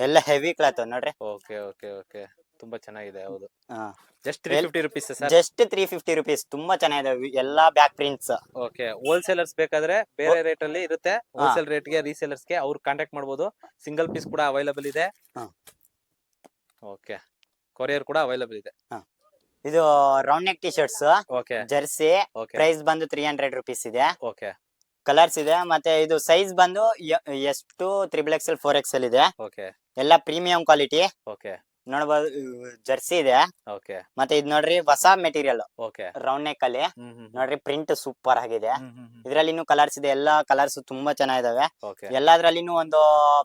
ಎಲ್ಲ ಹೆವಿ ಕ್ಲಾತ್ ನೋಡ್ರಿ. ಓಕೆ ಓಕೆ ಓಕೆ ತುಂಬಾ ಚೆನ್ನಾಗಿದೆ. ಹೌದು, ಹಾ, just 350 rupees sir. Just 350 rupees. ತುಂಬಾ ಚೆನ್ನಾಗಿದೆ ಎಲ್ಲಾ ಬ್ಯಾಕ್ ಪ್ರಿಂಟ್ಸ್. ಓಕೆ, ಹೋಲ್ಸೇಲರ್ಸ್ ಬೇಕಾದ್ರೆ ಬೇರೆ ರೇಟ್ ಅಲ್ಲಿ ಇರುತ್ತೆ. ಹೋಲ್ಸೇಲ್ ರೇಟ್ ಗೆ ರೀಸೇಲರ್ಸ್ ಗೆ ಅವ್ರು ಕಾಂಟ್ಯಾಕ್ಟ್ ಮಾಡಬಹುದು. ಸಿಂಗಲ್ ಪೀಸ್ ಕೂಡ ಅವೈಲಬಲ್ ಇದೆ. ಹಾ. ಓಕೆ, ಕೊರಿಯರ್ ಕೂಡ ಅವೈಲಬಲ್ ಇದೆ. ಇದು round neck T shirts okay jersey. Okay price ಬಂದು 300 ರುಪೀಸ್ ಇದೆ. ಓಕೆ ಕಲರ್ಸ್ ಇದೆ. ಮತ್ತೆ ಇದು ಸೈಜ್ ಬಂದು ಎಷ್ಟು XXL 4XL ಇದೆ. ಓಕೆ ಎಲ್ಲ ಪ್ರೀಮಿಯಂ ಕ್ವಾಲಿಟಿ ಓಕೆ ನೋಡ್ಬೋದು. ಜರ್ಸಿ ಇದೆ. ಓಕೆ ಮತ್ತೆ ಇದ್ ನೋಡ್ರಿ ಹೊಸ ಮೆಟೀರಿಯಲ್ ಓಕೆ ರೌಂಡ್ ನೆಕ್ ಅಲ್ಲಿ ನೋಡ್ರಿ, ಪ್ರಿಂಟ್ ಸೂಪರ್ ಆಗಿದೆ. ಇದ್ರಲ್ಲಿ ಇನ್ನೂ ಕಲರ್ಸ್ ಇದೆ. ಎಲ್ಲಾ ಕಲರ್ಸ್ ತುಂಬಾ ಚೆನ್ನಾಗಿದಾವೆ. ಓಕೆ ಎಲ್ಲಾದ್ರಲ್ಲಿನೂ ಒಂದು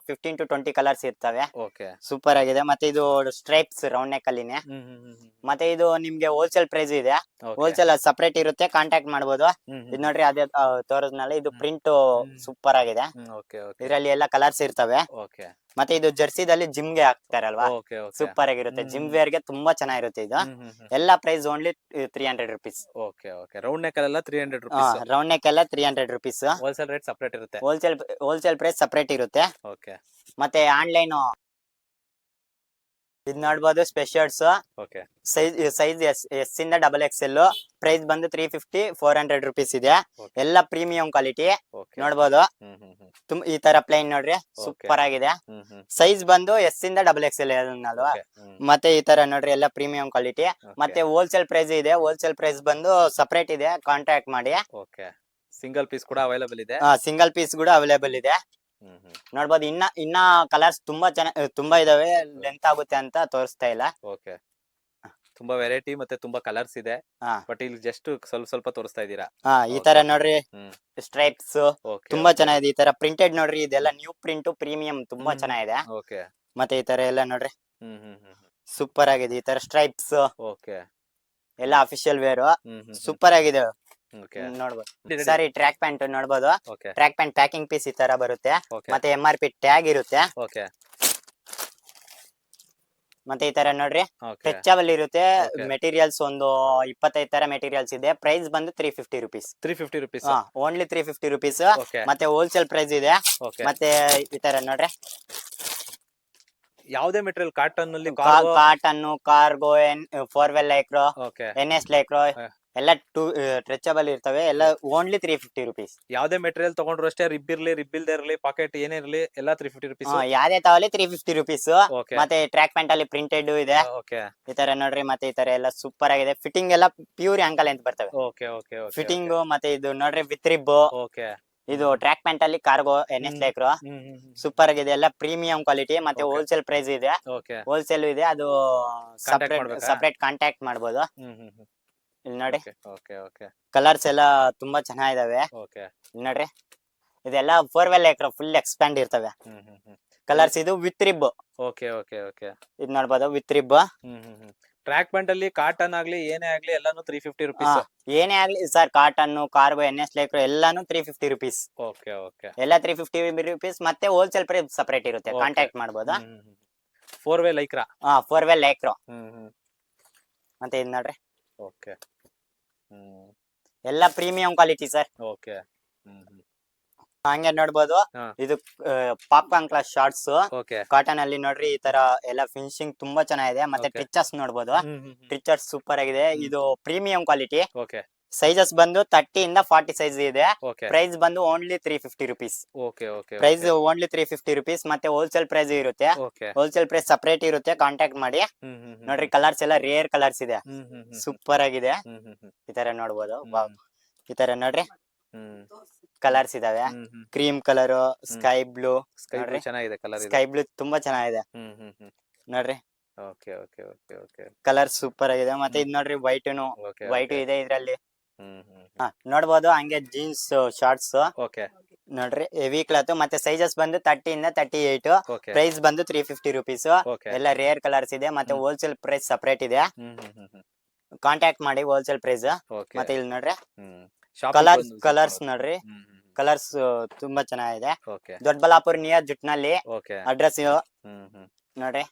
15 to 20 ಕಲರ್ಸ್ ಇರ್ತವೆ. ಓಕೆ ಸೂಪರ್ ಆಗಿದೆ. ಮತ್ತೆ ಇದು ಸ್ಟ್ರೈಪ್ಸ್ ರೌಂಡ್ ನೆಕ್ ಅಲ್ಲಿನೇ. ಮತ್ತೆ ಇದು ನಿಮ್ಗೆ ಹೋಲ್ಸೇಲ್ ಪ್ರೈಸ್ ಇದೆ. ಹೋಲ್ಸೇಲ್ ಸಪರೇಟ್ ಇರುತ್ತೆ, ಕಾಂಟ್ಯಾಕ್ಟ್ ಮಾಡ್ಬೋದು. ಇದ್ ನೋಡ್ರಿ, ಅದೇ ತೋರಿದ್ನಲ್ಲ, ಇದು ಪ್ರಿಂಟ್ ಸೂಪರ್ ಆಗಿದೆ. ಓಕೆ ಓಕೆ ಇದ್ರಲ್ಲಿ ಎಲ್ಲ ಕಲರ್ಸ್ ಇರ್ತವೆ. ಓಕೆ ಮತ್ತೆ ಇದು ಜರ್ಸಿದಲ್ಲಿ ಜಿಮ್ ಗೆ ಹಾಕ್ತಾರಲ್ವಾ, ಓಕೆ ಓಕೆ ಸೂಪರ್ ಆಗಿರುತ್ತೆ. ಜಿಮ್ ವೇರ್ ಗೆ ತುಂಬಾ ಚೆನ್ನಾಗಿರುತ್ತೆ ಇದು. ಎಲ್ಲ price only 300 rupees. Okay okay round neck ಅಲ್ಲ 300 ರುಪೀಸ್. ರೌಂಡ್ ನೆಕ್ ಎಲ್ಲ 300 ರುಪೀಸ್. ಹೋಲ್ಸೇಲ್ ರೇಟ್ ಸಪರೇಟ್ ಇರುತ್ತೆ. ಹೋಲ್ಸೇಲ್ ಪ್ರೈಸ್ ಸಪರೇಟ್ ಇರುತ್ತೆ. ಓಕೆ ಮತ್ತೆ ಆನ್ಲೈನ್ ಇದ್ ನೋಡ್ಬೋದು, ಸ್ಪೆಷರ್ಟ್ಸ್ ಓಕೆ ಸೈಜ್ ಎಸ್ ಇಂದ XXL. ಪ್ರೈಸ್ ಬಂದು 350 400 ರುಪೀಸ್ ಇದೆ. Okay. ಎಲ್ಲ ಪ್ರೀಮಿಯಂ ಕ್ವಾಲಿಟಿ ಓಕೆ ನೋಡ್ಬೋದು. ಈ ತರ ಪ್ಲೈನ್ ನೋಡ್ರಿ, ಸೂಪರ್ ಆಗಿದೆ. ಸೈಜ್ ಬಂದು ಎಸ್ ಇಂದ XXL ಅಲ್ವಾ. ಮತ್ತೆ ಈ ತರ ನೋಡ್ರಿ, ಎಲ್ಲ ಪ್ರೀಮಿಯಂ ಕ್ವಾಲಿಟಿ. ಮತ್ತೆ ಹೋಲ್ಸೇಲ್ ಪ್ರೈಸ್ ಇದೆ. ಹೋಲ್ಸೇಲ್ ಪ್ರೈಸ್ ಬಂದು ಸಪರೇಟ್ ಇದೆ, ಕಾಂಟ್ಯಾಕ್ಟ್ ಮಾಡಿ. ಓಕೆ, ಸಿಂಗಲ್ ಪೀಸ್ ಕೂಡ ಅವೈಲಬಲ್ ಇದೆ. ಸಿಂಗಲ್ ಪೀಸ್ ಕೂಡ ಅವೈಲೇಬಲ್ ಇದೆ. ನೋಡ್ಬೋದು. ಇನ್ನ ಕಲರ್ಸ್ ತುಂಬಾ ಇದಾವೆ. ಲೆಂತ್ ಆಗುತ್ತೆ ಅಂತ ತೋರಿಸ್ತಾ ಇಲ್ಲ. ಓಕೆ, ತುಂಬಾ ವೆರೈಟಿ ಮತ್ತೆ ತುಂಬಾ ಕಲರ್ಸ್ ಇದೆ. ಹಾ. ಬಟ್ ಇಲ್ಲಿ ಜಸ್ಟ್ ಸ್ವಲ್ಪ ತೋರಿಸ್ತಾ ಇದ್ದೀರಾ. ಈ ತರ ನೋಡ್ರಿ, ಹ್ಮ್. ಸ್ಟ್ರೈಪ್ಸ್ ಓಕೆ ತುಂಬಾ ಚೆನ್ನಾಗಿದೆ. ಈ ತರ ಪ್ರಿಂಟೆಡ್ ನೋಡ್ರಿ, ಇದೆಲ್ಲ ನ್ಯೂ ಪ್ರಿಂಟ್ ಪ್ರೀಮಿಯಂ ತುಂಬಾ ಚೆನ್ನಾಗಿದೆ. ಓಕೆ ಮತ್ತೆ ಈ ತರ ಎಲ್ಲ ನೋಡ್ರಿ, ಹ್ಮ್ ಹ್ಮ್ ಹ್ಮ್ ಸೂಪರ್ ಆಗಿದೆ. ಈ ತರ ಸ್ಟ್ರೈಪ್ಸ್ ಓಕೆ ಎಲ್ಲ official wear hmm hmm super ಆಗಿದೆ. ಓಕೆ ನೋಡ್ಬೋದು. ಸರಿ, ಟ್ರ್ಯಾಕ್ ಪ್ಯಾಂಟ್ ನೋಡ್ಬೋದು. Okay track pant packing piece ಈ ತರ ಬರುತ್ತೆ. ಓಕೆ ಮತ್ತೆ MRP ಟ್ಯಾಗ್ ಇರುತ್ತೆ. ಓಕೆ ಮತ್ತೆ ಈ ತರ ನೋಡ್ರಿ, ಓಕೆ ಸ್ಟ್ರೆಚಬಲ್ ಇರುತ್ತೆ. Okay. ಮೆಟೀರಿಯಲ್ಸ್ ಒಂದು 25 ತರ ಮೆಟೀರಿಯಲ್ಸ್ ಇದೆ. ಪ್ರೈಸ್ ಬಂದು 350 rupees. 350 rupees. Only 350 rupees. Okay ಮತ್ತೆ ಹೋಲ್ಸೇಲ್ ಪ್ರೈಸ್ ಇದೆ. ಓಕೆ ಮತ್ತೆ ಈ ತರ ನೋಡ್ರಿ, ಯಾವುದೇ ಮೆಟೀರಿಯಲ್ ಕಾಟನ್ ಅಲ್ಲಿ ಕಾಟನ್, ಕಾರ್ಗೋ, 4 ಲೈಕ್ರೋ, ಓಕೆ NS ಲೈಕ್ರೋ ಹ. ಎಲ್ಲ ಸ್ಟ್ರೆಚಬಲ್ ಇರ್ತವೆ. ಎಲ್ಲ ಓನ್ಲಿ 350 ರುಪೀಸ್. ಯಾವುದೇ ಮೆಟೀರಿಯಲ್ ತಗೊಂಡ್ರು ಅಷ್ಟೇ, ರಿಬ್ ಇರ್ಲಿ ರಿಬ್ ಇಲ್ದೇ ಇರ್ಲಿ, ಪಾಕೆಟ್ ಏನೇ ಇರ್ಲಿ, ಎಲ್ಲ 350 ರುಪೀಸ್. ಯಾವ್ದೇ ತಗೊಳ್ಳಿ 350 ರುಪೀಸ್. ಓಕೆ ಮತ್ತೆ ಟ್ರ್ಯಾಕ್ ಪ್ಯಾಂಟ್ ಅಲ್ಲಿ ಪ್ರಿಂಟೆಡ್ ಇದೆ. ಓಕೆ ಈ ತರ ನೋಡ್ರಿ. ಮತ್ತೆ ಈ ತರ ಎಲ್ಲ ಸೂಪರ್ ಆಗಿದೆ. ಫಿಟ್ಟಿಂಗ್ ಎಲ್ಲ ಪ್ಯೂರ್ ಆಂಕಲ್ ಅಂತ ಬರ್ತವೆ. ಓಕೆ ಓಕೆ ಓಕೆ ಫಿಟ್ಟಿಂಗ್ ಮತ್ತೆ ಇದು ನೋಡ್ರಿ, ವಿತ್ ರಿಬ್. ಓಕೆ ಇದು ಟ್ರ್ಯಾಕ್ ಪ್ಯಾಂಟ್ ಅಲ್ಲಿ ಕಾರ್ಗೋ, NS ಲೈಕ್ರೋ ಸೂಪರ್ ಆಗಿದೆ. ಎಲ್ಲ ಪ್ರೀಮಿಯಂ ಕ್ವಾಲಿಟಿ. ಮತ್ತೆ Okay. ಹೋಲ್ಸೇಲ್ ಪ್ರೈಸ್ ಇದೆ. ಓಕೆ ಹೋಲ್ಸೇಲ್ ಇದೆ. ಅದು Contact ಮಾಡ್ಬೇಕಾ? ಸಪರೇಟ್ ಕಾಂಟ್ಯಾಕ್ಟ್ ಮಾಡ್ಬೋದು. ಇಲ್ಲಿ ನೋಡಿ, ಓಕೆ ಓಕೆ ಕಲರ್ಸ್ ಎಲ್ಲ ತುಂಬಾ ಚೆನ್ನಾಗಿದಾವೆ. ಓಕೆ ಇಲ್ಲಿ ನೋಡ್ರಿ, ಇದೆಲ್ಲ 4 ಲೈಕ್ರೋ ಫುಲ್ ಎಕ್ಸ್ಪ್ಯಾಂಡ್ ಇರ್ತವೆ. ಕಲರ್ಸ್ ಇದು with rib. Okay okay okay ಇದು ನೋಡ್ಬೋದು, ವಿತ್ ರಿಬ್. ಟ್ರ್ಯಾಕ್ ಪ್ಯಾಂಟ್ ಅಲ್ಲಿ ಕಾಟನ್ ಆಗ್ಲಿ ಏನೇ ಆಗ್ಲಿ ಎಲ್ಲಾನು 350 ರುಪೀಸ್. ಏನೇ ಆಗ್ಲಿ ಸರ್, ಕಾಟನ್, ಕಾರ್ಗೋ, NS ಲೈಕ್ರೋ ಎಲ್ಲಾನು 350 ರುಪೀಸ್. ಓಕೆ ಓಕೆ ಎಲ್ಲ 350 ರುಪೀಸ್. ಮತ್ತೆ ಹೋಲ್ಸೇಲ್ ಪ್ರೈಸ್ ಸಪರೇಟ್ ಇರುತ್ತೆ, Okay. ಕಾಂಟ್ಯಾಕ್ಟ್ ಮಾಡ್ಬೋದು. 4 ಲೈಕ್ರಾ. 4 ಲೈಕ್ರೋ. ಮತ್ತೆ ಇದು ನೋಡ್ರಿ, ಓಕೆ ಎಲ್ಲ ಪ್ರೀಮಿಯಂ ಕ್ವಾಲಿಟಿ ಸರ್. ಓಕೆ ಹಂಗೆ ನೋಡ್ಬೋದು. ಹಾ. ಇದು popcorn class shorts okay cotton ಅಲ್ಲಿ ನೋಡ್ರಿ. ಈ ತರ ಎಲ್ಲ ಫಿನಿಶಿಂಗ್ ತುಂಬಾ ಚೆನ್ನಾಗಿದೆ. ಮತ್ತೆ Okay. ಟ್ರಿಚರ್ಸ್ ನೋಡ್ಬೋದು. ಟ್ರಿಚರ್ಸ್ ಸೂಪರ್ ಆಗಿದೆ. ಇದು ಪ್ರೀಮಿಯಂ ಕ್ವಾಲಿಟಿ. ಓಕೆ ಸೈಜಸ್ ಬಂದು 30 ಇಂದ 40 ಸೈಜ್ ಇದೆ. ಓಕೆ ಪ್ರೈಸ್ ಬಂದು only 350 rupees. Okay okay price only 350 rupees. ಮತ್ತೆ ಹೋಲ್ಸೇಲ್ ಪ್ರೈಸ್ ಇರುತ್ತೆ. ಓಕೆ ಹೋಲ್ಸೇಲ್ ಪ್ರೈಸ್ ಸಪರೇಟ್ ಇರುತ್ತೆ, ಕಾಂಟ್ಯಾಕ್ಟ್ ಮಾಡಿ. ನೋಡ್ರಿ, ಕಲರ್ಸ್ ಎಲ್ಲ ರೇರ್ ಕಲರ್ಸ್ ಇದೆ. ಸೂಪರ್ ಆಗಿದೆ. ಈ ತರ ನೋಡ್ಬೋದು. ವಾವ್. ಈ ತರ ನೋಡ್ರಿ, ಕಲರ್ಸ್ ಇದಾವೆ. Cream colour, sky blue. Sky ನೋಡ್ರಿ, ಚೆನ್ನಾಗಿದೆ ಕಲರ್ ಇದೆ. ಸ್ಕೈ ಬ್ಲೂ ತುಂಬಾ ಚೆನ್ನಾಗಿದೆ. ನೋಡ್ರಿ, okay okay okay okay colour super ಆಗಿದೆ. ಮತ್ತೆ ಇದ್ ನೋಡ್ರಿ, ವೈಟ್ನು ಓಕೆ ವೈಟ್ ಇದೆ ಇದ್ರಲ್ಲಿ. ನೋಡ್ಬೋದು. ಹಂಗೆ ಜೀನ್ಸ್ ಶಾರ್ಟ್ಸ್ ಓಕೆ ನೋಡ್ರಿ, ಹೆವಿ ಕ್ಲಾತ್. ಮತ್ತೆ ಸೈಜಸ್ ಬಂದು 30 ಇಂದ 38. ಓಕೆ ಪ್ರೈಸ್ ಬಂದು 350 ರುಪೀಸ್. ಓಕೆ ಎಲ್ಲ ರೇರ್ ಕಲರ್ಸ್ ಇದೆ. ಮತ್ತೆ ಹೋಲ್ಸೇಲ್ ಪ್ರೈಸ್ ಸಪರೇಟ್ ಇದೆ, ಕಾಂಟ್ಯಾಕ್ಟ್ ಮಾಡಿ ಹೋಲ್ಸೇಲ್ ಪ್ರೈಸ್. ಓಕೆ ಮತ್ತೆ ಇಲ್ಲಿ ನೋಡ್ರಿ, ಕಲರ್ಸ್ ಕಲರ್ಸ್ ನೋಡ್ರಿ, ಕಲರ್ಸ್ ತುಂಬಾ ಚೆನ್ನಾಗಿದೆ. ಓಕೆ ದೊಡ್ಡಬಳ್ಳಾಪುರ ನಿಯರ್ ಜುಟ್ನಲ್ಲಿ ಓಕೆ ಅಡ್ರೆಸ್ ನೋಡ್ರಿ.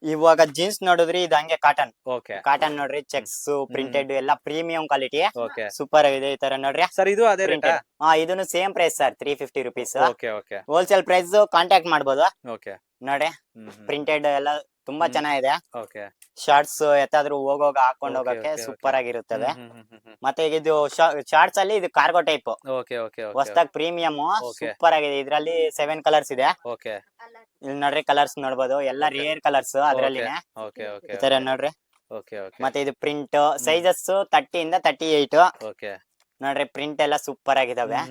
ಇವಾಗ ಜೀನ್ಸ್ ನೋಡಿದ್ರಿ ಇದು ಹಂಗೆ ಕಾಟನ್ ಓಕೆ ನೋಡ್ರಿ ಚೆಕ್ಸ್ ಪ್ರಿಂಟೆಡ್ ಎಲ್ಲ ಪ್ರೀಮಿಯಂ ಕ್ವಾಲಿಟಿ ಓಕೆ ಸೂಪರ್ ಆಗಿದೆ ಈ ತರ ನೋಡ್ರಿ ಸರ್ ಇದು ಅದೇ ರೇಟಾ? ಪ್ರಿಂಟೆಡ್ ಇದನ್ನು same price sir 350 rupees okay okay wholesale price contact ಮಾಡ್ಬೋದು ಓಕೆ ನೋಡಿ ಪ್ರಿಂಟೆಡ್ ಎಲ್ಲ ತುಂಬಾ ಚೆನ್ನಾಗಿದೆ ಓಕೆ ಶಾರ್ಟ್ಸ್ ಎತ್ತಾದ್ರೂ ಹೋಗೋಗ ಹಾಕೊಂಡ್ Okay, ಹೋಗಕ್ಕೆ okay, ಸೂಪರ್ ಆಗಿರುತ್ತದೆ ಮತ್ತೆ ಈಗ ಇದು ಶಾರ್ಟ್ಸ್ ಅಲ್ಲಿ ಇದು ಕಾರ್ಗೋ ಟೈಪ್ ಓಕೆ ಓಕೆ ಹೊಸದಾಗಿ ಪ್ರೀಮಿಯಂ Okay. ಸೂಪರ್ ಆಗಿದೆ ಇದ್ರಲ್ಲಿ 7 ಕಲರ್ಸ್ ಇದೆ ಓಕೆ ಇಲ್ಲಿ ನೋಡ್ರಿ ಕಲರ್ಸ್ ನೋಡ್ಬೋದು ಎಲ್ಲ ರೇರ್ ಕಲರ್ಸ್ ಅದ್ರಲ್ಲಿನೇ ಓಕೆ ಓಕೆ ಈ ತರ ನೋಡ್ರಿ ಓಕೆ ಓಕೆ ಮತ್ತೆ ಇದು ಪ್ರಿಂಟ್ ಸೈಜಸ್ 30 ಇಂದ 38 ಓಕೆ ನೋಡ್ರಿ ಪ್ರಿಂಟ್ ಎಲ್ಲ ಸೂಪರ್ ಆಗಿದಾವೆ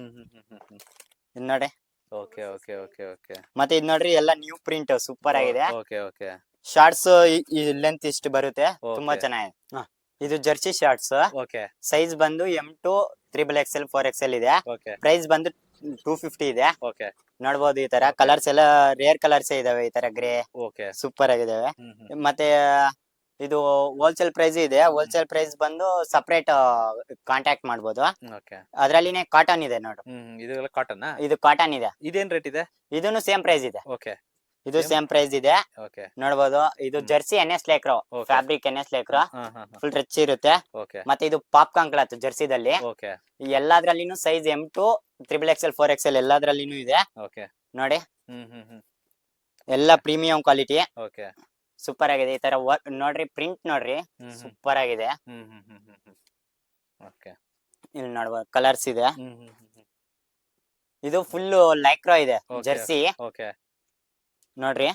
ಇದ್ ನೋಡಿ ಓಕೆ ಓಕೆ ಓಕೆ ಓಕೆ ಮತ್ತೆ ಇದ್ ನೋಡ್ರಿ ಎಲ್ಲ ನ್ಯೂ ಪ್ರಿಂಟ್ ಸೂಪರ್ ಆಗಿದೆ ಓಕೆ ಓಕೆ ಶಾರ್ಟ್ಸ್ ಈ ಲೆಂತ್ ಇಷ್ಟು ಬರುತ್ತೆ ತುಂಬಾ Okay. ಚೆನ್ನಾಗಿದೆ ಇದು ಜರ್ಸಿ ಶಾರ್ಟ್ಸ್ ಓಕೆ ಸೈಜ್ ಬಂದು M2 3XL 4XL ಇದೆ ಓಕೆ ಪ್ರೈಸ್ ಬಂದು 250 ಇದೆ ಓಕೆ ನೋಡ್ಬೋದು ಈ ತರ ಕಲರ್ಸ್ ಎಲ್ಲ ರೇರ್ ಕಲರ್ಸ್ ಇದಾವೆ ಈ ತರ ಗ್ರೇ ಓಕೆ ಸೂಪರ್ ಆಗಿದಾವೆ ಮತ್ತೆ ಇದು ಹೋಲ್ಸೇಲ್ ಪ್ರೈಸ್ ಇದೆ ಹೋಲ್ಸೇಲ್ ಪ್ರೈಸ್ ಬಂದು ಸಪರೇಟ್ ಕಾಂಟ್ಯಾಕ್ಟ್ ಮಾಡ್ಬೋದು ಓಕೆ ಅದ್ರಲ್ಲಿನೇ ಕಾಟನ್ ಇದೆ ನೋಡು ಇದೆಲ್ಲ ಕಾಟನ್ ಇದು ಕಾಟನ್ ಇದೆ ಇದೇನ್ ರೇಟ್ ಇದೆ? ಇದನ್ನು ಸೇಮ್ ಪ್ರೈಸ್ ಇದೆ ಓಕೆ ಇದು Same? ಸೇಮ್ ಪ್ರೈಸ್ ಇದೆ ಓಕೆ ನೋಡ್ಬೋದು ಇದು jersey NS lycra Okay. Fabric NS lycra full rich ಇರುತ್ತೆ ಓಕೆ ಮತ್ತೆ ಇದು ಪಾಪ್ಕಾರ್ನ್ ಕ್ಲಾತ್ ಜರ್ಸಿದಲ್ಲಿ ಓಕೆ ಎಲ್ಲಾದ್ರಲ್ಲಿನೂ ಸೈಜ್ M2 3XL 4XL ಎಲ್ಲಾದ್ರಲ್ಲಿನೂ ಇದೆ ಓಕೆ ನೋಡಿ ಎಲ್ಲ ಪ್ರೀಮಿಯಂ ಕ್ವಾಲಿಟಿ ಓಕೆ ಸೂಪರ್ ಆಗಿದೆ ಈ ತರ ವರ್ಕ್ ನೋಡ್ರಿ ಪ್ರಿಂಟ್ ನೋಡ್ರಿ ಸೂಪರ್ ಆಗಿದೆ ಓಕೆ ಇಲ್ಲಿ ನೋಡ್ಬೋದು ಕಲರ್ಸ್ ಇದೆ ಇದು ಫುಲ್ ಲೈಕ್ರಾ ಇದೆ Okay. ಜರ್ಸಿ ಓಕೆ ನೋಡ್ರಿ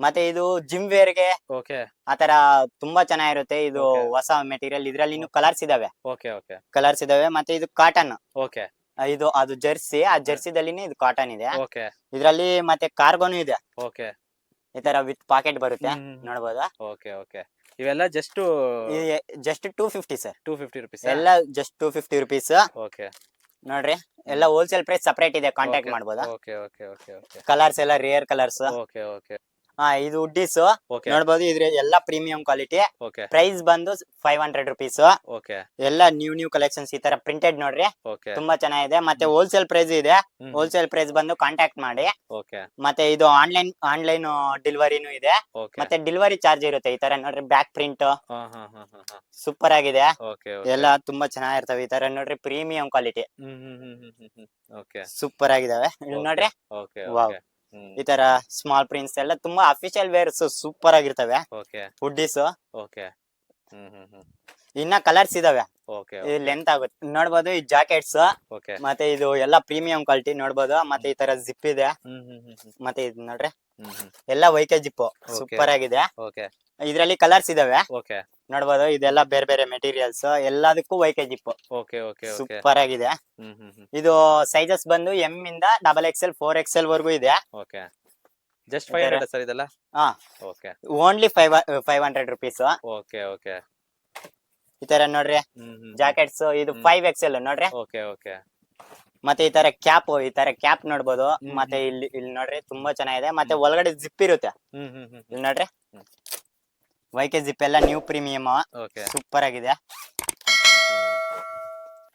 ಮತ್ತೆ ಇದು ಜಿಮ್ ವೇರ್ ಗೆ ಓಕೆ ಆತರ ತುಂಬಾ ಚೆನ್ನಾಗಿರುತ್ತೆ ಇದು Okay. ಹೊಸ ಮೆಟೀರಿಯಲ್ ಇದ್ರಲ್ಲಿ ಇನ್ನು ಕಲರ್ಸ್ ಇದಾವೆ ಓಕೆ ಓಕೆ ಕಲರ್ಸ್ ಇದಾವೆ ಮತ್ತೆ ಇದು ಕಾಟನ್ ಓಕೆ ಇದು ಅದು ಜರ್ಸಿ ಆ ಜರ್ಸಿದಲ್ಲಿನೇ ಇದು ಕಾಟನ್ ಇದೆ ಓಕೆ ಇದ್ರಲ್ಲಿ ಮತ್ತೆ ಕಾರ್ಗೋನು ಇದೆ ಓಕೆ ಈ ತರ ವಿತ್ ಪಾಕೆಟ್ ಬರುತ್ತೆ ನೋಡ್ಬೋದಾ ಓಕೆ ಓಕೆ ಇವೆಲ್ಲ ಜಸ್ಟ್ ಜಸ್ಟ್ 250 ಸರ್ 250 ರುಪೀಸ್ ಎಲ್ಲ ಜಸ್ಟ್ 250 ರುಪೀಸ್ ಓಕೆ ನೋಡ್ರಿ ಎಲ್ಲ ಹೋಲ್ಸೇಲ್ ಪ್ರೈಸ್ ಸಪರೇಟ್ ಇದೆ ಕಾಂಟ್ಯಾಕ್ಟ್ ಮಾಡ್ಬೋದಾ okay okay okay okay colours ಎಲ್ಲ ರೇರ್ ಕಲರ್ಸ್ ಓಕೆ ಓಕೆ ಇದು ಉಡ್ಡೀಸ್ ಓಕೆ ನೋಡ್ಬೋದು ಇದ್ರ ಎಲ್ಲ ಪ್ರೀಮಿಯಂ ಕ್ವಾಲಿಟಿ ಓಕೆ ಪ್ರೈಸ್ ಬಂದು 500 ರುಪೀಸ್ ಓಕೆ ಎಲ್ಲ ನ್ಯೂ ಕಲೆಕ್ಷನ್ಸ್ ಈ ತರ ಪ್ರಿಂಟೆಡ್ ನೋಡ್ರಿ ಓಕೆ ತುಂಬಾ ಚೆನ್ನಾಗಿದೆ ಮತ್ತೆ ಹೋಲ್ಸೇಲ್ ಪ್ರೈಸ್ ಇದೆ ಹೋಲ್ಸೇಲ್ ಪ್ರೈಸ್ ಬಂದು ಕಾಂಟ್ಯಾಕ್ಟ್ ಮಾಡಿ ಓಕೆ ಮತ್ತೆ ಇದು ಆನ್ಲೈನ್ ಡೆಲಿವರಿನೂ ಇದೆ ಓಕೆ ಮತ್ತೆ ಡೆಲಿವರಿ ಚಾರ್ಜ್ ಇರುತ್ತೆ ಈ ತರ ನೋಡ್ರಿ ಬ್ಯಾಕ್ ಪ್ರಿಂಟ್ ಸೂಪರ್ ಆಗಿದೆ ಓಕೆ ಎಲ್ಲ ತುಂಬಾ ಚೆನ್ನಾಗಿರ್ತವೆ ಈ ತರ ನೋಡ್ರಿ ಪ್ರೀಮಿಯಂ ಕ್ವಾಲಿಟಿ ಓಕೆ ಸೂಪರ್ ಆಗಿದಾವೆ ಇಲ್ಲಿ ನೋಡ್ರಿ ಓಕೆ Wow. ಓಕೆ ಈ ತರ ಸ್ಮಾಲ್ ಪ್ರಿಂಟ್ಸ್ ಎಲ್ಲ ತುಂಬಾ ಅಫಿಷಿಯಲ್ ವೇರ್ಸ್ ಸೂಪರ್ ಆಗಿರ್ತವೆ ಓಕೆ ಹುಡ್ಡೀಸ್ ಓಕೆ ಇನ್ನ ಕಲರ್ಸ್ ಇದಾವೆ ಓಕೆ ಇದು ಲೆಂತ್ ಆಗುತ್ತೆ ನೋಡ್ಬೋದು ಈ ಜಾಕೆಟ್ಸ್ ಓಕೆ ಮತ್ತೆ ಇದು ಎಲ್ಲ ಪ್ರೀಮಿಯಂ ಕ್ವಾಲಿಟಿ ನೋಡ್ಬೋದು ಮತ್ತೆ ಈ ತರ ಜಿಪ್ ಇದೆ ಮತ್ತೆ ಇದು ನೋಡ್ರಿ ಎಲ್ಲ ವೈಕೆ ಜಿಪ್ ಸೂಪರ್ ಆಗಿದೆ ಓಕೆ ಇದ್ರಲ್ಲಿ ಕಲರ್ಸ್ ಇದಾವೆ ಓಕೆ ನೋಡ್ಬೋದು ಇದೆಲ್ಲ ಬೇರೆ ಬೇರೆ ಮೆಟೀರಿಯಲ್ಸ್ ಎಲ್ಲದಕ್ಕೂ YK zip okay okay okay super ಆಗಿದೆ ಇದು ಸೈಜಸ್ ಬಂದು M ಇಂದ XXL 4XL ವರ್ಗೂ ಇದೆ ಓಕೆ ಜಸ್ಟ್ 500 ಸರ್ ಇದೆಲ್ಲ ಹಾ okay only 500 rupees okay okay ಈ ತರ ನೋಡ್ರಿ ಜಾಕೆಟ್ಸ್ ಇದು 5XL ನೋಡ್ರಿ ಓಕೆ ಓಕೆ ಮತ್ತೆ ಈ ತರ ಕ್ಯಾಪ್ ನೋಡ್ಬೋದು ಮತ್ತೆ ಇಲ್ಲಿ ನೋಡ್ರಿ ತುಂಬಾ ಚೆನ್ನಾಗಿದೆ ಮತ್ತೆ ಒಳಗಡೆ ಜಿಪ್ ಇರುತ್ತೆ ಇಲ್ಲಿ ನೋಡ್ರಿ ವೈಕೆ ಜಿಪ್ ಎಲ್ಲ ನ್ಯೂ ಪ್ರೀಮಿಯಂ ಓಕೆ ಸೂಪರ್ ಆಗಿದೆ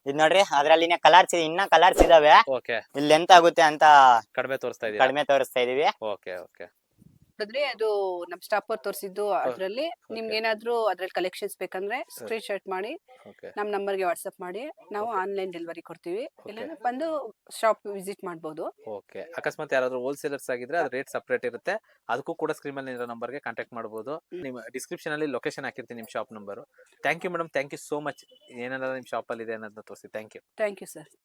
ಇದ್ ನೋಡ್ರಿ ಅದ್ರಲ್ಲಿನೇ ಕಲರ್ಸ್ ಇನ್ನ ಕಲರ್ಸ್ ಇದಾವೆ ಓಕೆ ಇಲ್ಲಿ ಎಂತ ಆಗುತ್ತೆ ಅಂತ ಕಡಿಮೆ ತೋರಿಸ್ತಾ ಇದೀರಾ ಕಡಿಮೆ ತೋರಿಸ್ತಾ ಇದೀವಿ ಓಕೆ ಓಕೆ ನೋಡಿದ್ರೆ ಅದು ನಮ್ ಸ್ಟಾಫ್ ಅವ್ರು ತೋರಿಸಿದ್ದು ಅದ್ರಲ್ಲಿ ನಿಮ್ಗೆ ಏನಾದ್ರು ಅದ್ರಲ್ಲಿ ಕಲೆಕ್ಷನ್ಸ್ ಬೇಕಂದ್ರೆ ಸ್ಕ್ರೀನ್ ಶಾಟ್ ಮಾಡಿ ಓಕೆ ನಮ್ ನಂಬರ್ಗೆ ವಾಟ್ಸ್ಆಪ್ ಮಾಡಿ ನಾವು ಆನ್ಲೈನ್ ಡೆಲಿವರಿ ಕೊಡ್ತೀವಿ ಇಲ್ಲ ಬಂದು ಶಾಪ್ ವಿಸಿಟ್ ಮಾಡಬಹುದು. ಓಕೆ ಅಕಸ್ಮಾತ್ ಯಾರಾದ್ರೂ ಹೋಲ್ಸೇಲರ್ಸ್ ಆಗಿದ್ರೆ ಅದು ರೇಟ್ ಸಪರೇಟ್ ಇರುತ್ತೆ ಅದಕ್ಕೂ ಕೂಡ ಸ್ಕ್ರೀನ್ ಮೇಲೆ ಇರೋ ನಂಬರ್ಗೆ ಕಾಂಟ್ಯಾಕ್ಟ್ ಮಾಡಬಹುದು. ನಿಮ್ಮ ಡಿಸ್ಕ್ರಿಪ್ಷನ್ ಅಲ್ಲಿ ಲೊಕೇಶನ್ ಹಾಕಿರ್ತೀನಿ ನಿಮ್ಮ shop number. Thank you madam, thank you so much. ಏನೆಲ್ಲ ನಿಮ್ಮ ಶಾಪ್ ಅಲ್ಲಿ ಇದೆ ಅನ್ನೋದನ್ನ ತೋರಿಸಿ. Thank you sir.